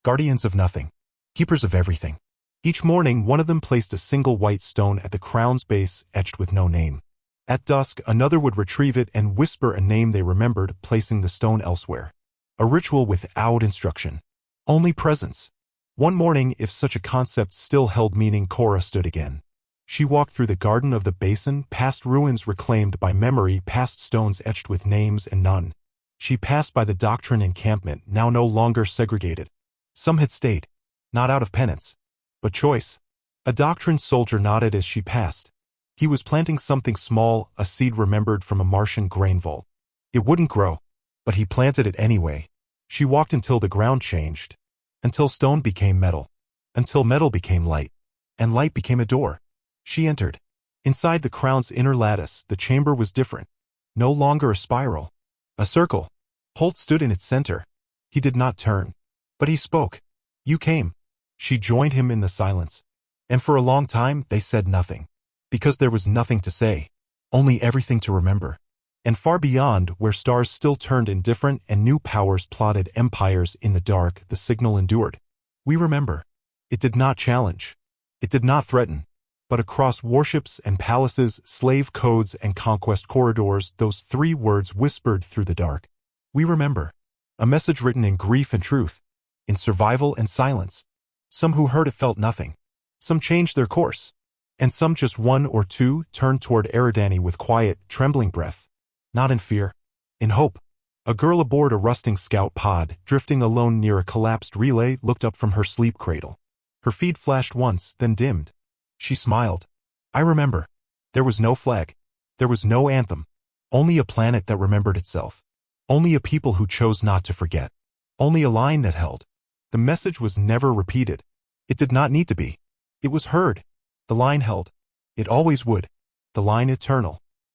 Guardians of nothing. Keepers of everything. Each morning, one of them placed a single white stone at the crown's base, etched with no name. At dusk, another would retrieve it and whisper a name they remembered, placing the stone elsewhere. A ritual without instruction. Only presence. One morning, if such a concept still held meaning, Cora stood again. She walked through the garden of the basin, past ruins reclaimed by memory, past stones etched with names and none. She passed by the doctrine encampment, now no longer segregated. Some had stayed. Not out of penance, but choice. A doctrine soldier nodded as she passed. He was planting something small, a seed remembered from a Martian grain vault. It wouldn't grow, but he planted it anyway. She walked until the ground changed. Until stone became metal. Until metal became light. And light became a door. She entered. Inside the crown's inner lattice, the chamber was different. No longer a spiral. A circle. Holt stood in its center. He did not turn. But he spoke. You came. She joined him in the silence. And for a long time, they said nothing. Because there was nothing to say. Only everything to remember. And far beyond, where stars still turned indifferent and new powers plotted empires in the dark, the signal endured. We remember. It did not challenge. It did not threaten. But across warships and palaces, slave codes and conquest corridors, those three words whispered through the dark. We remember. A message written in grief and truth. In survival and silence. Some who heard it felt nothing. Some changed their course. And some, just one or two, turned toward Eridani with quiet, trembling breath. Not in fear. In hope. A girl aboard a rusting scout pod, drifting alone near a collapsed relay, looked up from her sleep cradle. Her feed flashed once, then dimmed. She smiled. I remember. There was no flag. There was no anthem. Only a planet that remembered itself. Only a people who chose not to forget. Only a line that held. The message was never repeated. It did not need to be. It was heard. The line held. It always would. The line eternal.